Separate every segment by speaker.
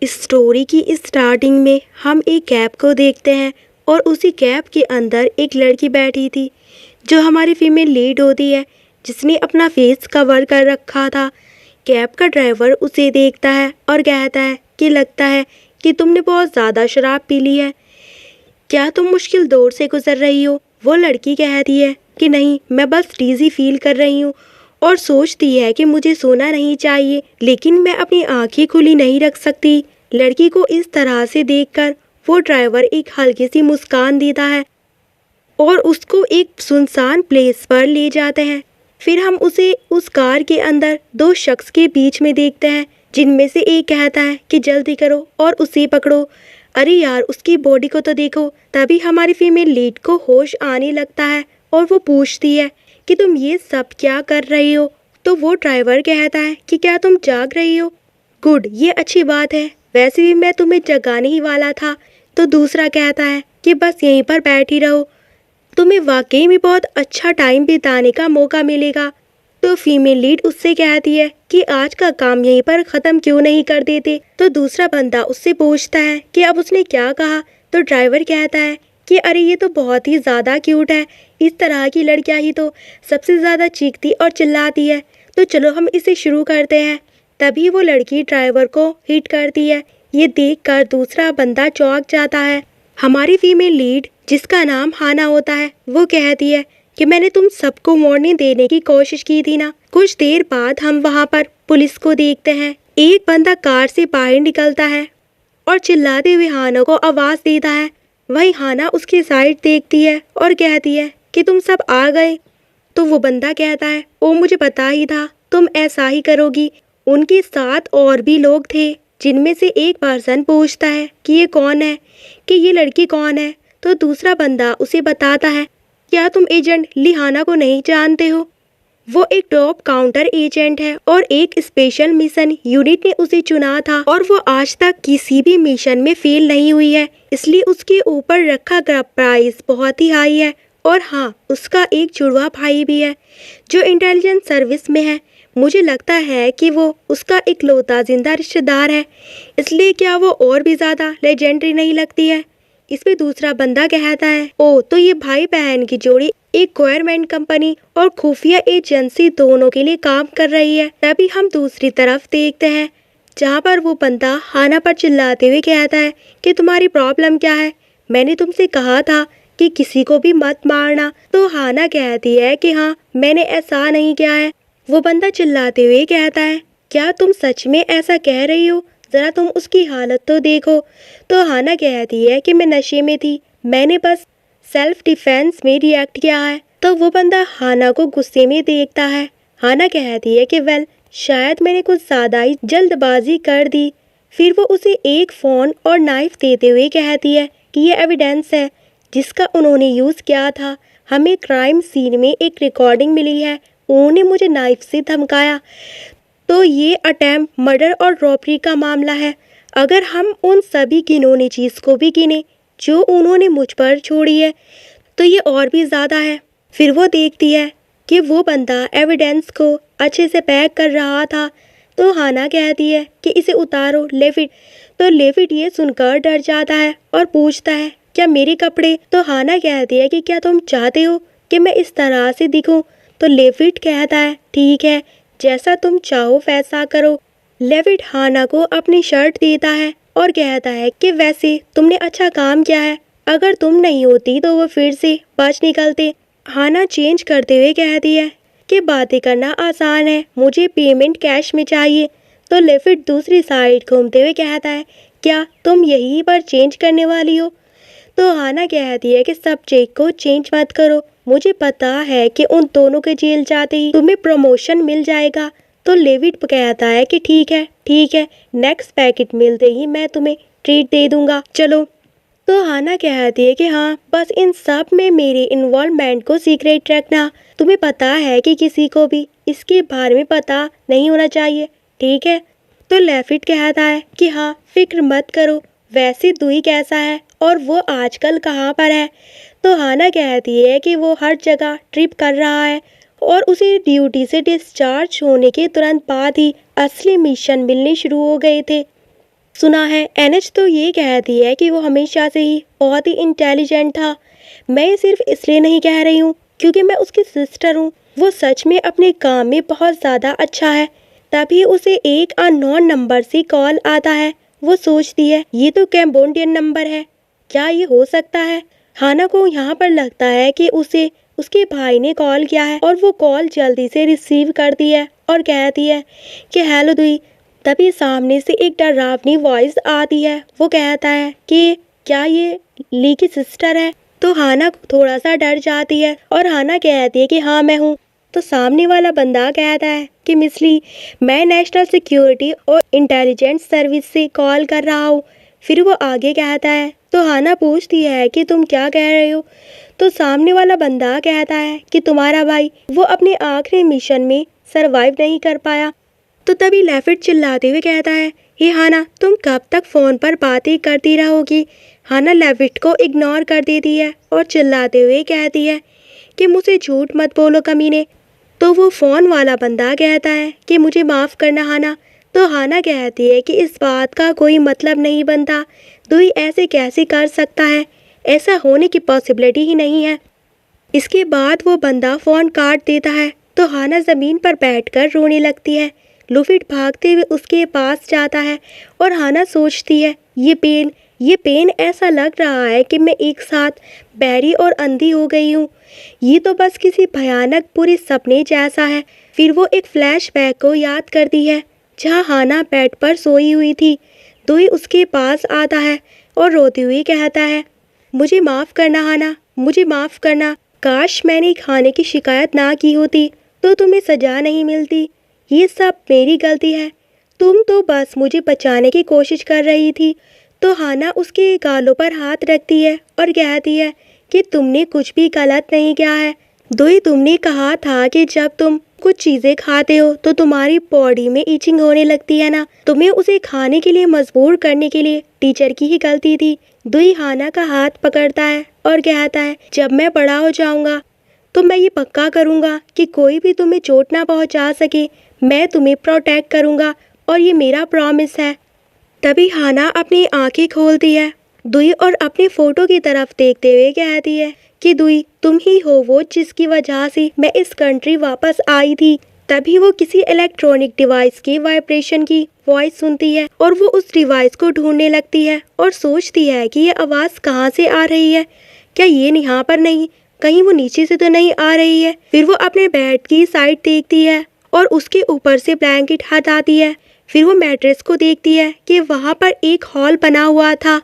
Speaker 1: इस स्टोरी की स्टार्टिंग में हम एक कैब को देखते हैं और उसी कैब के अंदर एक लड़की बैठी थी जो हमारी फीमेल लीड होती है, जिसने अपना फेस कवर कर रखा था। कैब का ड्राइवर उसे देखता है और कहता है कि लगता है कि तुमने बहुत ज़्यादा शराब पी ली है, क्या तुम मुश्किल दौर से गुजर रही हो। वो लड़की कहती है कि नहीं, मैं बस डीजी फील कर रही हूँ और सोचती है कि मुझे सोना नहीं चाहिए, लेकिन मैं अपनी आंखें खुली नहीं रख सकती। लड़की को इस तरह से देखकर वो ड्राइवर एक हल्की सी मुस्कान देता है और उसको एक सुनसान प्लेस पर ले जाते हैं। फिर हम उसे उस कार के अंदर दो शख्स के बीच में देखते हैं, जिनमें से एक कहता है कि जल्दी करो और उसे पकड़ो। अरे यार, उसकी बॉडी को तो देखो। तभी हमारी फीमेल लीड को होश आने लगता है और वो पूछती है कि तुम ये सब क्या कर रही हो। तो वो ड्राइवर कहता है कि क्या तुम जाग रही हो। गुड, ये अच्छी बात है, वैसे भी मैं तुम्हें जगाने ही वाला था। तो दूसरा कहता है कि बस यहीं पर बैठी रहो, तुम्हें वाकई में बहुत अच्छा टाइम बिताने का मौका मिलेगा। तो फीमेल लीड उससे कहती है कि आज का काम यहीं पर ख़त्म क्यों नहीं कर देते। तो दूसरा बंदा उससे पूछता है कि अब उसने क्या कहा। तो ड्राइवर कहता है कि अरे ये तो बहुत ही ज़्यादा क्यूट है, इस तरह की लड़कियां ही तो सबसे ज़्यादा चीखती और चिल्लाती है, तो चलो हम इसे शुरू करते हैं। तभी वो लड़की ड्राइवर को हिट करती है। ये देखकर दूसरा बंदा चौंक जाता है। हमारी फीमेल लीड, जिसका नाम हाना होता है, वो कहती है कि मैंने तुम सबको वार्निंग देने की कोशिश की थी ना। कुछ देर बाद हम वहाँ पर पुलिस को देखते हैं। एक बंदा कार से बाहर निकलता है और चिल्लाते हुए हाना को आवाज़ देता है। वहीं हाना उसकी साइड देखती है और कहती है कि तुम सब आ गए। तो वो बंदा कहता है, ओ मुझे पता ही था तुम ऐसा ही करोगी। उनके साथ और भी लोग थे, जिनमें से एक पर्सन पूछता है कि ये कौन है, कि ये लड़की कौन है। तो दूसरा बंदा उसे बताता है, क्या तुम एजेंट लिहाना को नहीं जानते हो। वो एक टॉप काउंटर एजेंट है और एक स्पेशल मिशन यूनिट ने उसे चुना था और वो आज तक किसी भी मिशन में फेल नहीं हुई है, इसलिए उसके ऊपर रखा गया प्राइस बहुत ही हाई है। और हाँ, उसका एक जुड़वा भाई भी है जो इंटेलिजेंस सर्विस में है। मुझे लगता है कि वो उसका इकलौता जिंदा रिश्तेदार है, इसलिए क्या वो और भी ज़्यादा लेजेंडरी नहीं लगती है। इस पे दूसरा बंदा कहता है, ओ तो ये भाई बहन की जोड़ी एक गवर्नमेंट कंपनी और खुफिया एजेंसी दोनों के लिए काम कर रही है। तभी हम दूसरी तरफ देखते हैं, जहाँ पर वो बंदा हाना पर चिल्लाते हुए कहता है कि तुम्हारी प्रॉब्लम क्या है, मैंने तुमसे कहा था कि किसी को भी मत मारना। तो हाना कहती है कि हाँ, मैंने ऐसा नहीं किया है। वो बंदा चिल्लाते हुए कहता है, क्या तुम सच में ऐसा कह रही हो, ज़रा तुम उसकी हालत तो देखो। तो हाना कहती है कि मैं नशे में थी, मैंने बस सेल्फ डिफेंस में रिएक्ट किया है। तो वो बंदा हाना को गुस्से में देखता है। हाना कहती है कि वेल, शायद मैंने कुछ ज़्यादा ही जल्दबाजी कर दी। फिर वो उसे एक फ़ोन और नाइफ देते हुए कहती है कि ये एविडेंस है जिसका उन्होंने यूज़ किया था। हमें क्राइम सीन में एक रिकॉर्डिंग मिली है, उन्होंने मुझे नाइफ से धमकाया। तो ये अटेम्प्ट मर्डर और रॉबरी का मामला है। अगर हम उन सभी घिनौनी चीज़ को भी गिने जो उन्होंने मुझ पर छोड़ी है, तो ये और भी ज़्यादा है। फिर वो देखती है कि वो बंदा एविडेंस को अच्छे से पैक कर रहा था। तो हाना कहती है कि इसे उतारो लेविट। तो लेविट ये सुनकर डर जाता है और पूछता है, क्या मेरे कपड़े। तो हाना कहती है कि क्या तुम चाहते हो कि मैं इस तरह से दिखूं। तो लेविट कहता है, ठीक है, जैसा तुम चाहो वैसा करो। लेविट हाना को अपनी शर्ट देता है और कहता है कि वैसे तुमने अच्छा काम किया है, अगर तुम नहीं होती तो वो फिर से बच निकलते। हाना चेंज करते हुए कहती है कि बातें करना आसान है, मुझे पेमेंट कैश में चाहिए। तो लेविट दूसरी साइड घूमते हुए कहता है, क्या तुम यहीं पर चेंज करने वाली हो। तो हाना कहती है कि सब्जेक्ट को चेंज मत करो, मुझे पता है कि उन दोनों के जेल जाते ही तुम्हें प्रमोशन मिल जाएगा। तो लेविट कहता है कि ठीक है, नेक्स्ट पैकेट मिलते ही मैं तुम्हें ट्रीट दे दूंगा, चलो। तो हाना कहती है कि हाँ, बस इन सब में मेरे इन्वॉल्वमेंट को सीक्रेट रखना। तुम्हें पता है कि किसी को भी इसके बारे में पता नहीं होना चाहिए, ठीक है। तो लेविट कहता है कि हाँ, फिक्र मत करो। वैसे दुई कैसा है और वो आजकल कहाँ पर है। तो हाना कहती है कि वो हर जगह ट्रिप कर रहा है और उसे ड्यूटी से डिस्चार्ज होने के तुरंत बाद ही असली मिशन मिलने शुरू हो गए थे। सुना है। एनएच तो ये कहती है कि वो हमेशा से ही बहुत ही इंटेलिजेंट था। मैं ये सिर्फ इसलिए नहीं कह रही हूँ क्योंकि मैं उसकी सिस्टर हूँ। वो सच में अपने काम में बहुत ज़्यादा अच्छा है। तभी उसे एक अननोन नंबर से कॉल आता है। वो सोचती है ये तो कैम्बोडियन नंबर है, क्या ये हो सकता है। हाना को यहाँ पर लगता है कि उसे उसके भाई ने कॉल किया है और वो कॉल जल्दी से रिसीव करती है और कहती है कि हेलो दुई। तभी सामने से एक डरावनी वॉइस आती है। वो कहता है कि क्या ये ली की सिस्टर है। तो हाना थोड़ा सा डर जाती है और हाना कहती है कि हाँ मैं हूँ। तो सामने वाला बंदा कहता है कि मिस ली, मैं नेशनल सिक्योरिटी और इंटेलिजेंस सर्विस से कॉल कर रहा हूँ। फिर वो आगे कहता है। तो हाना पूछती है कि तुम क्या कह रहे हो। तो सामने वाला बंदा कहता है कि तुम्हारा भाई वो अपने आखिरी मिशन में सरवाइव नहीं कर पाया। तो तभी लेफिट चिल्लाते हुए कहता है हे हाना, तुम कब तक फ़ोन पर बातें करती रहोगी। हाना लेफिट को इग्नोर कर देती है और चिल्लाते हुए कहती है कि मुझे झूठ मत बोलो कमीने। तो वो फ़ोन वाला बंदा कहता है कि मुझे माफ़ करना हाना। तो हाना कहती है कि इस बात का कोई मतलब नहीं बनता, दुई ऐसे कैसे कर सकता है, ऐसा होने की पॉसिबिलिटी ही नहीं है। इसके बाद वो बंदा फ़ोन काट देता है। तो हाना ज़मीन पर बैठकर रोने लगती है। लूफिट भागते हुए उसके पास जाता है और हाना सोचती है ये पेन ऐसा लग रहा है कि मैं एक साथ बहरी और अंधी हो गई हूँ। ये तो बस किसी भयानक पूरे सपने जैसा है। फिर वो एक फ्लैशबैक को याद करती है जहाँ हाना बेड पर सोई हुई थी। दुई उसके पास आता है और रोते हुए कहता है मुझे माफ़ करना हाना, मुझे माफ़ करना। काश मैंने खाने की शिकायत ना की होती तो तुम्हें सज़ा नहीं मिलती। ये सब मेरी गलती है, तुम तो बस मुझे बचाने की कोशिश कर रही थी। तो हाना उसके गालों पर हाथ रखती है और कहती है कि तुमने कुछ भी गलत नहीं किया है। दुई, तुमने कहा था कि जब तुम कुछ चीज़ें खाते हो तो तुम्हारी बॉडी में ईचिंग होने लगती है ना। तुम्हें उसे खाने के लिए मजबूर करने के लिए टीचर की ही गलती थी। दुई हाना का हाथ पकड़ता है और कहता है जब मैं बड़ा हो जाऊंगा तो मैं ये पक्का करूंगा कि कोई भी तुम्हें चोट ना पहुंचा सके। मैं तुम्हें प्रोटेक्ट करूंगा और ये मेरा प्रॉमिस है। तभी हाना अपनी आंखें खोलती है दुई और अपनी फ़ोटो की तरफ देखते हुए कहती है कि दुई, तुम ही हो वो जिसकी वजह से मैं इस कंट्री वापस आई थी। तभी वो किसी इलेक्ट्रॉनिक डिवाइस के वाइब्रेशन की वॉइस सुनती है और वो उस डिवाइस को ढूंढने लगती है और सोचती है कि ये आवाज़ कहाँ से आ रही है। क्या ये यहाँ पर नहीं, कहीं वो नीचे से तो नहीं आ रही है। फिर वो अपने बेड की साइड देखती है और उसके ऊपर से ब्लैंकेट हटाती है। फिर वो मैट्रेस को देखती है कि वहाँ पर एक हॉल बना हुआ था।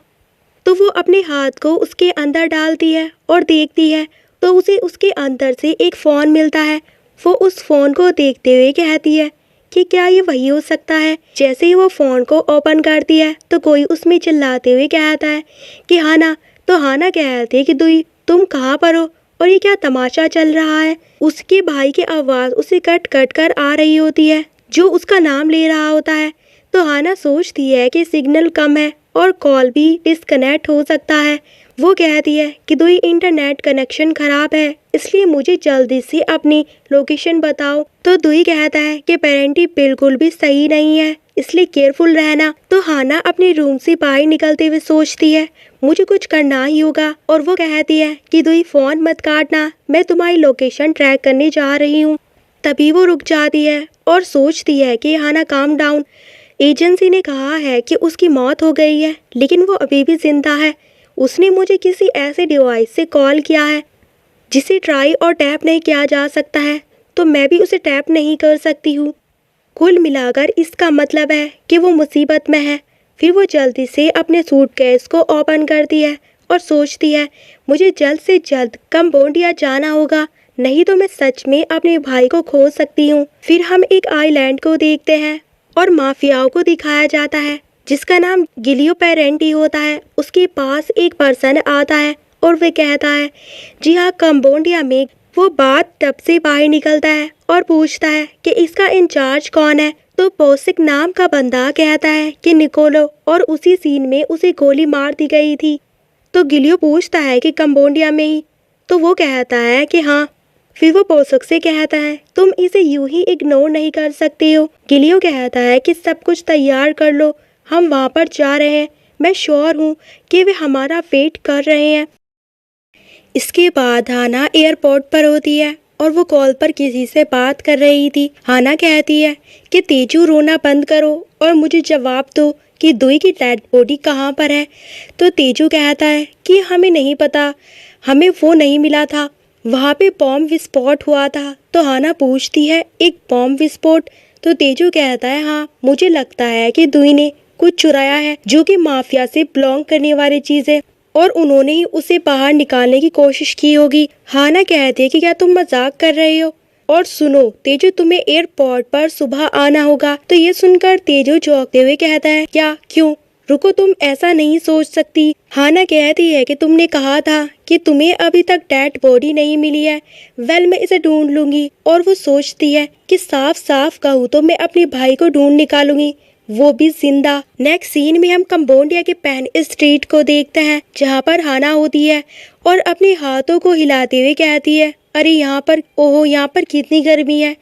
Speaker 1: तो वो अपने हाथ को उसके अंदर डालती है और देखती है तो उसे उसके अंदर से एक फ़ोन मिलता है। वो उस फ़ोन को देखते हुए कहती है कि क्या ये वही हो सकता है। जैसे ही वो फ़ोन को ओपन करती है तो कोई उसमें चिल्लाते हुए कहता है कि हाना। तो हाना कहती है कि दुई, तुम कहाँ पर हो और ये क्या तमाशा चल रहा है। उसके भाई की आवाज़ उसे कट कट कर आ रही होती है जो उसका नाम ले रहा होता है। तो हाना सोचती है कि सिग्नल कम है और कॉल भी डिस्कनेक्ट हो सकता है। वो कहती है कि दुई, इंटरनेट कनेक्शन ख़राब है इसलिए मुझे जल्दी से अपनी लोकेशन बताओ। तो दुई कहता है कि पेरेंटी बिल्कुल भी सही नहीं है इसलिए केयरफुल रहना। तो हाना अपने रूम से बाहर निकलते हुए सोचती है मुझे कुछ करना ही होगा और वो कहती है कि दुई, फ़ोन मत काटना, मैं तुम्हारी लोकेशन ट्रैक करने जा रही हूँ। तभी वो रुक जाती है और सोचती है कि हाना काम डाउन, एजेंसी ने कहा है कि उसकी मौत हो गई है लेकिन वो अभी भी जिंदा है। उसने मुझे किसी ऐसे डिवाइस से कॉल किया है जिसे ट्राई और टैप नहीं किया जा सकता है, तो मैं भी उसे टैप नहीं कर सकती हूँ। कुल मिलाकर इसका मतलब है कि वो मुसीबत में है। फिर वो जल्दी से अपने सूटकेस को ओपन करती है और सोचती है मुझे जल्द से जल्द कंबोडिया जाना होगा, नहीं तो मैं सच में अपने भाई को खो सकती हूँ। फिर हम एक आइलैंड को देखते हैं और माफियाओं को दिखाया जाता है जिसका नाम गिलियो पेरेंटी होता है। उसके पास एक पर्सन आता है और वह कहता है जी हाँ, कंबोडिया में। वो बात टब से बाहर निकलता है और पूछता है कि इसका इंचार्ज कौन है। तो पोसिक नाम का बंदा कहता है कि निकोलो, और उसी सीन में उसे गोली मार दी गई थी। तो गिलियो पूछता है कि कंबोडिया में ही। तो वो कहता है कि हाँ। फिर वो पोसक से कहता है तुम इसे यूं ही इग्नोर नहीं कर सकते हो। गिलियो कहता है कि सब कुछ तैयार कर लो, हम वहाँ पर जा रहे हैं। मैं श्योर हूँ कि वे हमारा वेट कर रहे हैं। इसके बाद हाना एयरपोर्ट पर होती है और वो कॉल पर किसी से बात कर रही थी। हाना कहती है कि तेजू रोना बंद करो और मुझे जवाब दो कि दुई की डेड बॉडी कहाँ पर है। तो तेजू कहता है कि हमें नहीं पता, हमें वो नहीं मिला था, वहाँ पे बॉम्ब विस्फोट हुआ था। तो हाना पूछती है एक बॉम्ब विस्फोट? तो तेजू कहता है हाँ, मुझे लगता है कि दुई ने कुछ चुराया है जो कि माफिया से बिलोंग करने वाली चीज़ है और उन्होंने ही उसे बाहर निकालने की कोशिश की होगी। हाना कहती है कि क्या तुम मजाक कर रहे हो? और सुनो तेजू, तुम्हें एयरपोर्ट पर सुबह आना होगा। तो ये सुनकर तेजू चौंकते हुए कहता है क्या? क्यों? रुको, तुम ऐसा नहीं सोच सकती। हाना कहती है कि तुमने कहा था कि तुम्हें अभी तक डेड बॉडी नहीं मिली है। वेल, मैं इसे ढूंढ लूंगी। और वो सोचती है कि साफ साफ कहूँ तो मैं अपने भाई को ढूंढ निकालूंगी, वो भी जिंदा। नेक्स्ट सीन में हम कंबोडिया के पैन स्ट्रीट को देखते हैं जहाँ पर हाना होती है और अपने हाथों को हिलाते हुए कहती है अरे यहाँ पर, ओहो यहाँ पर कितनी गर्मी है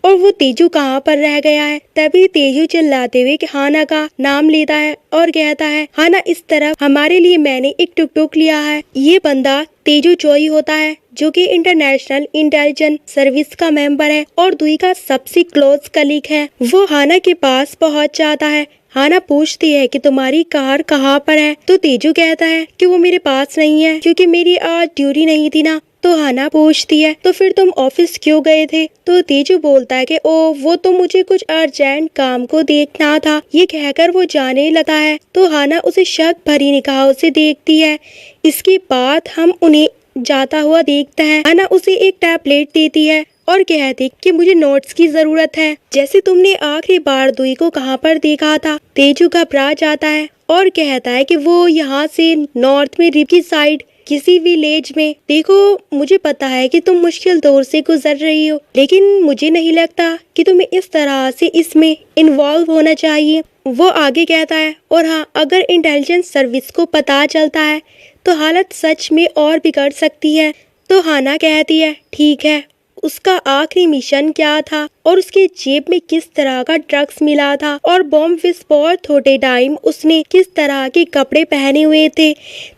Speaker 1: और वो तेजू कहाँ पर रह गया है। तभी तेजू चिल्लाते हुए हाना का नाम लेता है और कहता है हाना इस तरफ, हमारे लिए मैंने एक टुक टुक लिया है। ये बंदा तेजू चोई होता है जो कि इंटरनेशनल इंटेलिजेंस सर्विस का मेंबर है और दुई का सबसे क्लोज कलीग है। वो हाना के पास पहुंच जाता है। हाना पूछती है कि तुम्हारी कार कहाँ पर है। तो तेजू कहता है कि वो मेरे पास नहीं है क्योंकि मेरी आज ड्यूटी नहीं थी ना। तो हाना पूछती है तो फिर तुम ऑफिस क्यों गए थे? तो तेजू बोलता है कि ओ वो तो मुझे कुछ अर्जेंट काम को देखना था। ये कहकर वो जाने लगता है। तो हाना उसे शक भरी निगाहों से देखती है। इसके बाद हम उन्हें जाता हुआ देखते हैं। हाना उसे एक टैबलेट देती है और कहती कि मुझे नोट्स की जरूरत है, जैसे तुमने आखिरी बार दुई को कहाँ पर देखा था। तेजू घबरा जाता है और कहता है कि वो यहाँ से नॉर्थ में रिप की साइड किसी विलेज में। देखो, मुझे पता है कि तुम मुश्किल दौर से गुजर रही हो, लेकिन मुझे नहीं लगता कि तुम्हें इस तरह से इसमें इन्वॉल्व होना चाहिए। वो आगे कहता है और हाँ, अगर इंटेलिजेंस सर्विस को पता चलता है तो हालत सच में और बिगड़ सकती है। तो हाना कहती है ठीक है, उसका आखिरी मिशन क्या था और उसके जेब में किस तरह का ड्रग्स मिला था और बॉम्ब विस्फोट होते टाइम उसने किस तरह के कपड़े पहने हुए थे।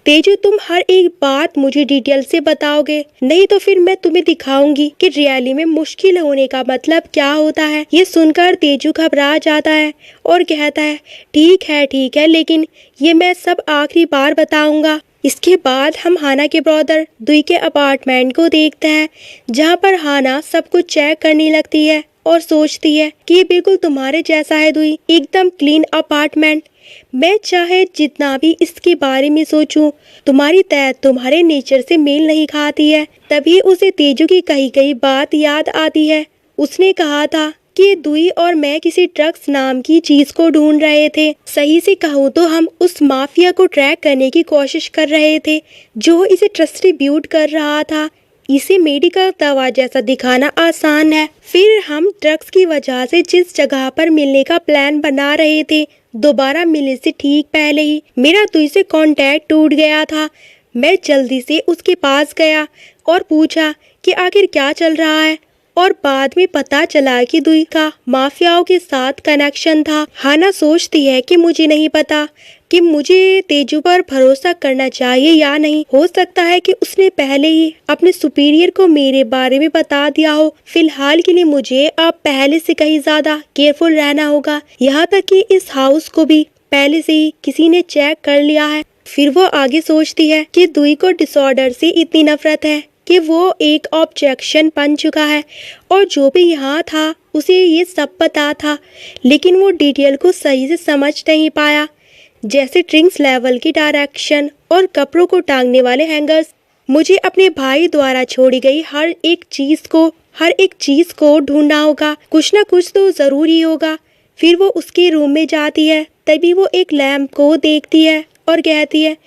Speaker 1: तेजू, तुम हर एक बात मुझे डिटेल से बताओगे, नहीं तो फिर मैं तुम्हें दिखाऊंगी कि रियली में मुश्किल होने का मतलब क्या होता है। ये सुनकर तेजू घबरा जाता है और कहता है ठीक है, लेकिन ये मैं सब आखिरी बार बताऊंगा। इसके बाद हम हाना के ब्रदर दुई के अपार्टमेंट को देखते हैं जहाँ पर हाना सब कुछ चेक करने लगती है और सोचती है कि ये बिल्कुल तुम्हारे जैसा है दुई, एकदम क्लीन अपार्टमेंट। मैं चाहे जितना भी इसके बारे में सोचूं, तुम्हारी तय तुम्हारे नेचर से मेल नहीं खाती है। तभी उसे तेजू की कही गई बात याद आती है। उसने कहा था कि दुई और मैं किसी ड्रग्स नाम की चीज को ढूंढ रहे थे। सही से कहूँ तो हम उस माफिया को ट्रैक करने की कोशिश कर रहे थे जो इसे डिस्ट्रीब्यूट कर रहा था। इसे मेडिकल दवा जैसा दिखाना आसान है। फिर हम ड्रग्स की वजह से जिस जगह पर मिलने का प्लान बना रहे थे, दोबारा मिलने से ठीक पहले ही मेरा दुई से कांटेक्ट टूट गया था। मैं जल्दी से उसके पास गया और पूछा कि आखिर क्या चल रहा है और बाद में पता चला कि दुई का माफियाओं के साथ कनेक्शन था। हाना सोचती है कि मुझे नहीं पता कि मुझे तेजू पर भरोसा करना चाहिए या नहीं। हो सकता है कि उसने पहले ही अपने सुपीरियर को मेरे बारे में बता दिया हो। फिलहाल के लिए मुझे अब पहले से कहीं ज्यादा केयरफुल रहना होगा। यहाँ तक कि इस हाउस को भी पहले से ही किसी ने चेक कर लिया है। फिर वो आगे सोचती है कि दुई को डिसऑर्डर से इतनी नफरत है कि वो एक ऑब्जेक्शन बन चुका है और जो भी यहाँ था उसे ये सब पता था, लेकिन वो डिटेल को सही से समझ नहीं पाया, जैसे ड्रिंक्स लेवल की डायरेक्शन और कपड़ों को टांगने वाले हैंगर्स। मुझे अपने भाई द्वारा छोड़ी गई हर एक चीज को ढूंढना होगा, कुछ ना कुछ तो जरूरी होगा। फिर वो उसके रूम में जाती है। तभी वो एक लैम्प को देखती है और कहती है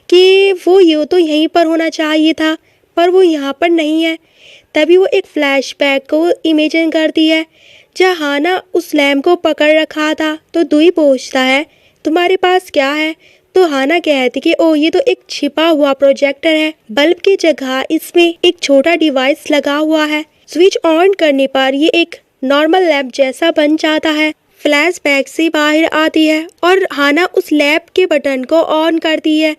Speaker 1: कि वो ये तो यहीं पर होना चाहिए था, पर वो यहाँ पर नहीं है। तभी वो एक फ्लैशबैक को इमेजिन करती है जहाँ हाना उस लैम्प को पकड़ रखा था। तो दुई पूछता है तुम्हारे पास क्या है? तो हाना कहती कि ओ ये तो एक छिपा हुआ प्रोजेक्टर है, बल्ब की जगह इसमें एक छोटा डिवाइस लगा हुआ है। स्विच ऑन करने पर ये एक नॉर्मल लैम्प जैसा बन जाता है। फ्लैशबैक से बाहर आती है और हाना उस लैब के बटन को ऑन करती है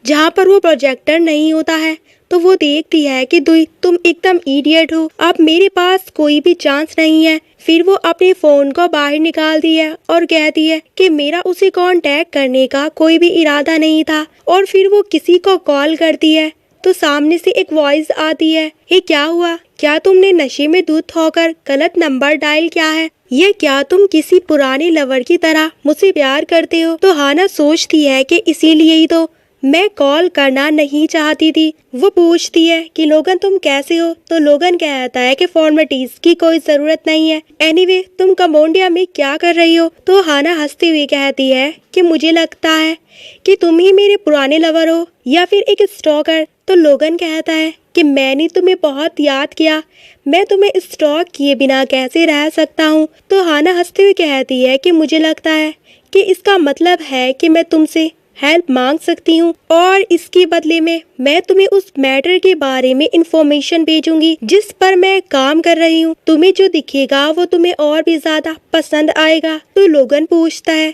Speaker 1: जहाँ पर वो प्रोजेक्टर नहीं होता है। तो वो देखती है कि दुई तुम एकदम इडियट हो, अब मेरे पास कोई भी चांस नहीं है। फिर वो अपने फोन को बाहर निकालती है और कहती है कि मेरा उसे कांटेक्ट करने का कोई भी इरादा नहीं था। और फिर वो किसी को कॉल करती है तो सामने से एक वॉइस आती है, ये क्या हुआ, क्या तुमने नशे में धुत होकर गलत नंबर डायल किया है? ये क्या तुम किसी पुराने लवर की तरह मुझसे प्यार करते हो? तो हाना सोचती है कि इसीलिए ही तो मैं कॉल करना नहीं चाहती थी। वो पूछती है कि लोगन तुम कैसे हो? तो लोगन कहता है कि फॉर्मेलिटीज की कोई जरूरत नहीं है, एनीवे तुम कंबोडिया में क्या कर रही हो? तो हाना हंसते हुए कहती है कि मुझे लगता है कि तुम ही मेरे पुराने लवर हो या फिर एक स्टॉकर। तो लोगन कहता है कि मैंने तुम्हें बहुत याद किया, मैं तुम्हें स्टॉक किए बिना कैसे रह सकता हूँ। तो हाना हंसते हुए कहती है कि मुझे लगता है कि इसका मतलब है कि मैं तुमसे हेल्प मांग सकती हूँ और इसके बदले में मैं तुम्हें उस मैटर के बारे में इंफॉर्मेशन भेजूंगी जिस पर मैं काम कर रही हूँ। तुम्हें जो दिखेगा वो तुम्हें और भी ज्यादा पसंद आएगा। तो लोगन पूछता है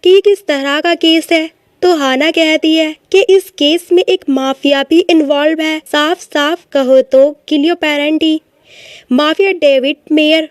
Speaker 1: कि ये किस तरह का केस है? तो हाना कहती है कि इस केस में एक माफिया भी इन्वॉल्व है, साफ साफ कहो तो गिलियो पेरेंटी, माफिया डेविड मेयर।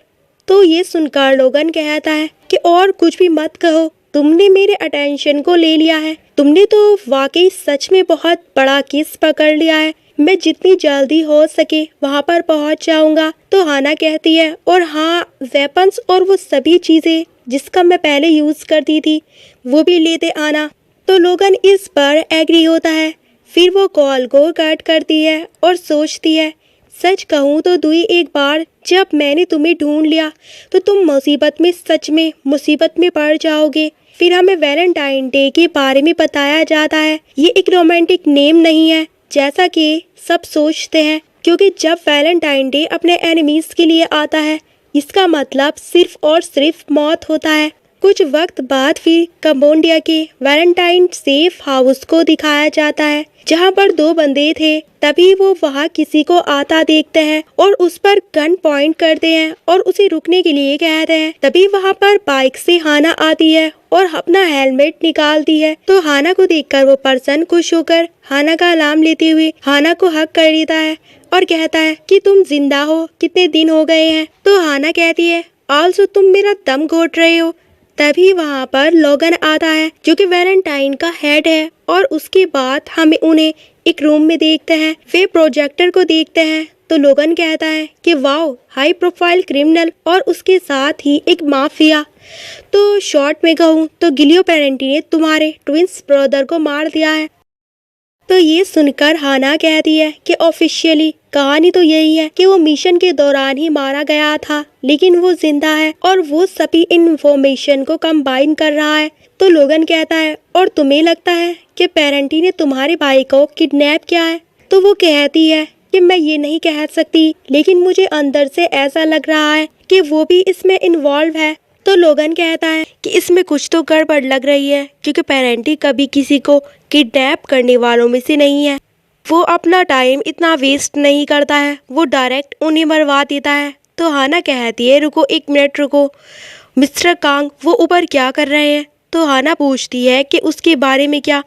Speaker 1: तो ये सुनकर लोगन कहता है कि और कुछ भी मत कहो, तुमने मेरे अटेंशन को ले लिया है, तुमने तो वाकई सच में बहुत बड़ा केस पकड़ लिया है, मैं जितनी जल्दी हो सके वहाँ पर पहुँच जाऊँगा। तो हाना कहती है और हाँ, वेपन्स और वो सभी चीज़ें जिसका मैं पहले यूज़ करती थी वो भी लेते आना। तो लोगन इस पर एग्री होता है। फिर वो कॉल को कट करती है और सोचती है, सच कहूँ तो दुई, एक बार जब मैंने तुम्हें ढूंढ लिया तो तुम मुसीबत में, सच में मुसीबत में पड़ जाओगे। फिर हमें वैलेंटाइन डे के बारे में बताया जाता है। ये एक रोमांटिक नेम नहीं है जैसा कि सब सोचते हैं, क्योंकि जब वैलेंटाइन डे अपने एनिमीज के लिए आता है इसका मतलब सिर्फ और सिर्फ मौत होता है। कुछ वक्त बाद फिर कंबोडिया के वैलेंटाइन सेफ हाउस को दिखाया जाता है जहां पर दो बंदे थे। तभी वो वहां किसी को आता देखते हैं और उस पर गन पॉइंट करते हैं और उसे रुकने के लिए कहते हैं। तभी वहां पर बाइक से हाना आती है और अपना हेलमेट निकालती है। तो हाना को देखकर वो पर्सन खुश होकर हाना का नाम लेते हुए हाना को हक कर लेता है और कहता है कि तुम जिंदा हो, कितने दिन हो गए हैं? तो हाना कहती है आल्सो तुम मेरा दम घोट रहे हो। तभी वहाँ पर लोगन आता है जो कि वैलेंटाइन का हेड है और उसके बाद हमें उन्हें एक रूम में देखते हैं। वे प्रोजेक्टर को देखते हैं तो लोगन कहता है कि वाओ, हाई प्रोफाइल क्रिमिनल और उसके साथ ही एक माफिया। तो शॉर्ट में कहूँ तो गिलियो पेरेंटी ने तुम्हारे ट्विंस ब्रदर को मार दिया है। तो ये सुनकर हाना कहती है कि ऑफिशियली कहानी तो यही है कि वो मिशन के दौरान ही मारा गया था, लेकिन वो जिंदा है और वो सभी इंफॉर्मेशन को कंबाइन कर रहा है। तो लोगन कहता है और तुम्हें लगता है कि पेरेंटी ने तुम्हारे भाई को किडनैप किया है? तो वो कहती है कि मैं ये नहीं कह सकती, लेकिन मुझे अंदर से ऐसा लग रहा है कि वो भी इसमें इन्वॉल्व है। तो लोगन कहता है कि इसमें कुछ तो गड़बड़ लग रही है, क्योंकि पेरेंटी कभी किसी को किडनैप करने वालों में से नहीं है। वो अपना टाइम इतना वेस्ट नहीं करता है, वो डायरेक्ट उन्हें मरवा देता है। तो हाना कहती है रुको, एक मिनट रुको मिस्टर कांग, वो ऊपर क्या कर रहे हैं? तो हाना पूछती है कि उसके बारे में क्या?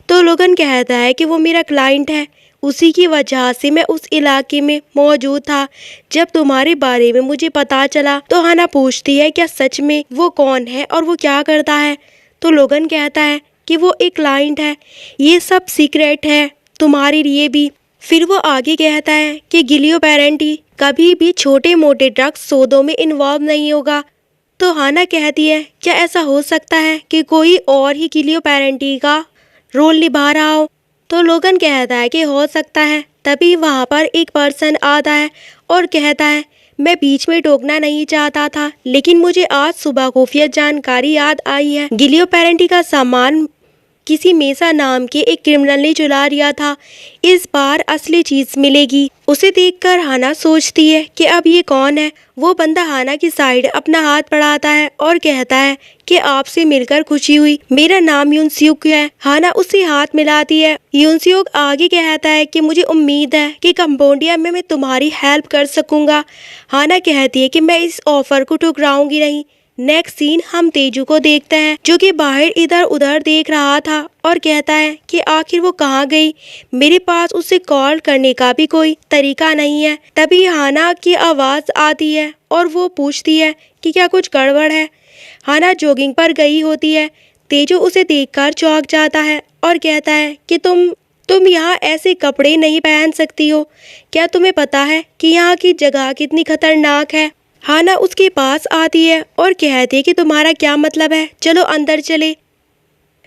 Speaker 1: तो लोगन कहता है कि वो मेरा क्लाइंट है, उसी की वजह से मैं उस इलाके में मौजूद था जब तुम्हारे बारे में मुझे पता चला। तो हाना पूछती है क्या सच में वो कौन है और वो क्या करता है? तो लोगन कहता है कि वो एक क्लाइंट है, ये सब सीक्रेट है तुम्हारे लिए भी। फिर वो आगे कहता है कि गिलियो पेरेंटी कभी भी छोटे मोटे ड्रग्स सौदों में इन्वॉल्व नहीं होगा। तो हाना कहती है क्या ऐसा हो सकता है कि कोई और ही गिलियो पेरेंटी का रोल निभा रहा हो? तो लोगन कहता है कि हो सकता है। तभी वहाँ पर एक पर्सन आता है और कहता है मैं बीच में टोकना नहीं चाहता था, लेकिन मुझे आज सुबह खुफिया जानकारी याद आई है। गिलियो पेरेंटी का सामान किसी मेसा नाम के एक क्रिमिनल ने चुरा लिया था, इस बार असली चीज मिलेगी। उसे देखकर हाना सोचती है कि अब ये कौन है। वो बंदा हाना की साइड अपना हाथ बढ़ाता है और कहता है कि आपसे मिलकर खुशी हुई, मेरा नाम यूनसियोक है। हाना उसे हाथ मिलाती है। यूनसियोक आगे कहता है कि मुझे उम्मीद है कि कंबोडिया में मैं तुम्हारी हेल्प कर सकूंगा। हाना कहती है कि मैं इस ऑफर को ठुकराऊंगी नहीं, नेक्स्ट सीन हम तेजू को देखते हैं जो कि बाहर इधर उधर देख रहा था और कहता है कि आखिर वो कहाँ गई, मेरे पास उसे कॉल करने का भी कोई तरीका नहीं है। तभी हाना की आवाज आती है और वो पूछती है कि क्या कुछ गड़बड़ है। हाना जॉगिंग पर गई होती है। तेजू उसे देखकर चौंक जाता है और कहता है कि तुम यहाँ ऐसे कपड़े नहीं पहन सकती हो। क्या तुम्हें पता है कि यहाँ की जगह कितनी खतरनाक है। हाना उसके पास आती है और कहती है कि तुम्हारा क्या मतलब है, चलो अंदर चले।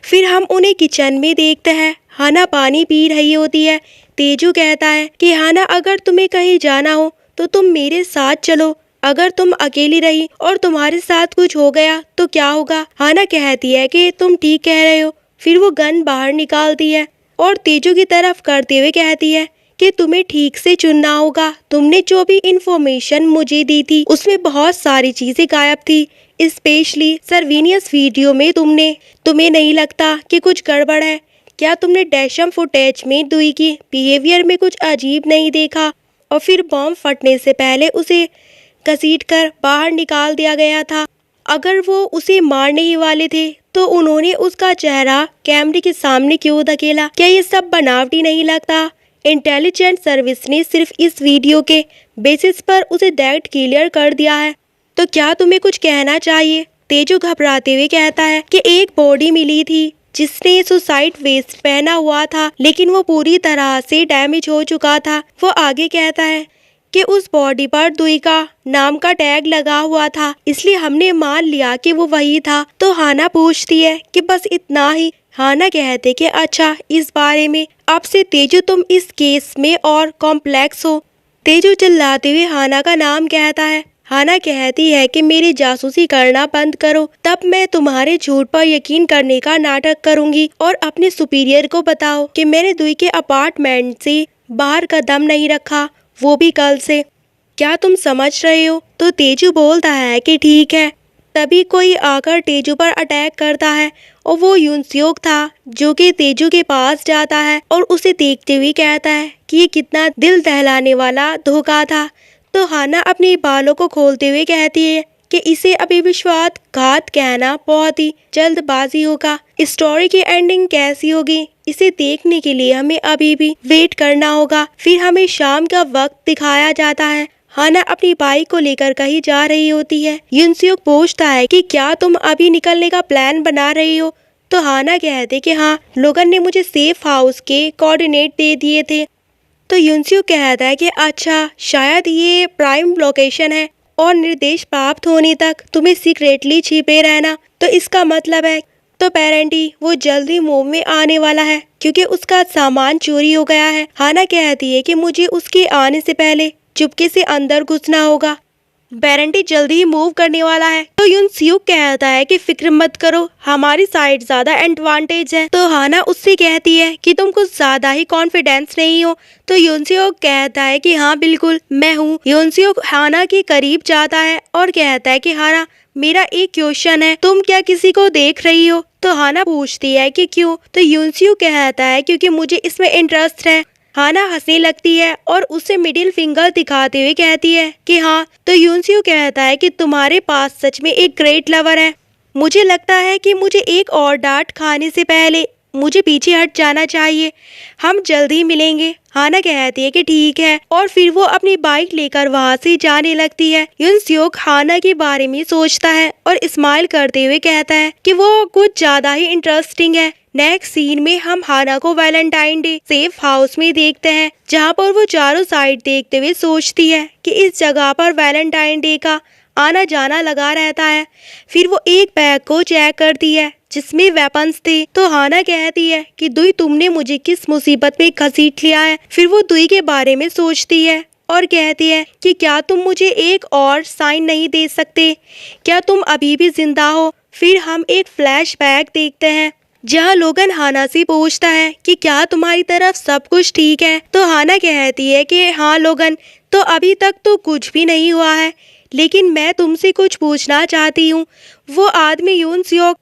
Speaker 1: फिर हम उन्हें किचन में देखते हैं। हाना पानी पी रही होती है। तेजू कहता है कि हाना अगर तुम्हें कहीं जाना हो तो तुम मेरे साथ चलो, अगर तुम अकेली रही और तुम्हारे साथ कुछ हो गया तो क्या होगा। हाना कहती है कि तुम ठीक कह रहे हो। फिर वो गन बाहर निकालती है और तेजू की तरफ करते हुए कहती है कि तुम्हें ठीक से चुनना होगा। तुमने जो भी इंफॉर्मेशन मुझे दी थी उसमें बहुत सारी चीजें गायब थी, स्पेशली सर्विलियंस वीडियो में तुम्हें नहीं लगता कि कुछ गड़बड़ है? क्या तुमने डैशम फुटेज में दुई की बिहेवियर में कुछ अजीब नहीं देखा? और फिर बॉम्ब फटने से पहले उसे घसीटकर बाहर निकाल दिया गया था। अगर वो उसे मारने ही वाले थे तो उन्होंने उसका चेहरा कैमरे के सामने क्यों धकेला? क्या ये सब बनावटी नहीं लगता? इंटेलिजेंस सर्विस ने सिर्फ इस वीडियो के बेसिस पर उसे डेट क्लियर कर दिया है। तो क्या तुम्हें कुछ कहना चाहिए? तेजू घबराते हुए कहता है कि एक बॉडी मिली थी जिसने सुसाइड वेस्ट पहना हुआ था, लेकिन वो पूरी तरह से डैमेज हो चुका था। वो आगे कहता है कि उस बॉडी पर दुई का नाम का टैग लगा हुआ था, इसलिए हमने मान लिया कि वो वही था। तो हाना पूछती है कि बस इतना ही? हाना कहते कि अच्छा, इस बारे में अब से तेजू तुम इस केस में और कॉम्प्लेक्स हो। तेजू चिल्लाते हुए हाना का नाम कहता है। हाना कहती है कि मेरी जासूसी करना बंद करो, तब मैं तुम्हारे झूठ पर यकीन करने का नाटक करूंगी और अपने सुपीरियर को बताओ कि मैंने दुई के अपार्टमेंट से बाहर कदम नहीं रखा, वो भी कल से। क्या तुम समझ रहे हो? तो तेजू बोलता है कि ठीक है। तभी कोई आकर तेजू पर अटैक करता है और वो यूनस्योक था जो कि तेजू के पास जाता है और उसे देखते हुए कहता है कि ये कितना दिल दहलाने वाला धोखा था। तो हाना अपने बालों को खोलते हुए कहती है कि इसे अभी विश्वासघात कहना बहुत ही जल्दबाजी होगा। स्टोरी की एंडिंग कैसी होगी इसे देखने के लिए हमें अभी भी वेट करना होगा। फिर हमें शाम का वक्त दिखाया जाता है। हाना अपनी बाइक को लेकर कहीं जा रही होती है। यूनस्योक पूछता है कि क्या तुम अभी निकलने का प्लान बना रही हो? तो हाना कहते कि हाँ, लोगन ने मुझे सेफ हाउस के कोऑर्डिनेट दे दिए थे। तो यूनस्योक कहता है कि अच्छा, शायद ये प्राइम लोकेशन है और निर्देश प्राप्त होने तक तुम्हें सीक्रेटली छिपे रहना। तो इसका मतलब है तो पेरेंटी वो जल्दी मूव में आने वाला है क्योंकि उसका सामान चोरी हो गया है। हाना कहती है कि मुझे उसके आने से पहले चुपके से अंदर घुसना होगा। पेरेंटी जल्दी ही मूव करने वाला है। तो यूनस्योक कहता है कि फिक्र मत करो, हमारी साइड ज्यादा एडवांटेज है। तो हाना उससे कहती है कि तुम कुछ ज्यादा ही कॉन्फिडेंस नहीं हो। तो यूनस्योक कहता है कि हाँ बिल्कुल मैं हूँ। यूनस्योक हाना के करीब जाता है और कहता है कि हाना, मेरा एक क्वेश्चन है, तुम क्या किसी को देख रही हो? तो हाना पूछती है कि क्यों? तो यूनस्योक कहता है क्योंकि मुझे इसमें इंटरेस्ट है। हाना हंसने लगती है और उसे मिडिल फिंगर दिखाते हुए कहती है कि हाँ। तो यूनस्योक कहता है कि तुम्हारे पास सच में एक ग्रेट लवर है। मुझे लगता है कि मुझे एक और डांट खाने से पहले मुझे पीछे हट जाना चाहिए। हम जल्दी मिलेंगे। हाना कहती है कि ठीक है और फिर वो अपनी बाइक लेकर वहाँ से जाने लगती है। यूनस्योक हाना के बारे में सोचता है और स्माइल करते हुए कहता है कि वो कुछ ज्यादा ही इंटरेस्टिंग है। नेक्स्ट सीन में हम हाना को वैलेंटाइन डे सेफ हाउस में देखते हैं जहाँ पर वो चारों साइड देखते हुए सोचती है कि इस जगह पर वैलेंटाइन डे का आना जाना लगा रहता है। फिर वो एक बैग को चेक करती है जिसमें वेपन्स थे। तो हाना कहती है कि दुई, तुमने मुझे किस मुसीबत में घसीट लिया है। फिर वो दुई के बारे में सोचती है और कहती है कि क्या तुम मुझे एक और साइन नहीं दे सकते? क्या तुम अभी भी जिंदा हो? फिर हम एक फ्लैशबैक देखते हैं जहाँ लोगन हाना से पूछता है कि क्या तुम्हारी तरफ सब कुछ ठीक है? तो हाना कहती है कि हाँ लोगन, तो अभी तक तो कुछ भी नहीं हुआ है, लेकिन मैं तुमसे कुछ पूछना चाहती हूँ। वो आदमी यूनस्योक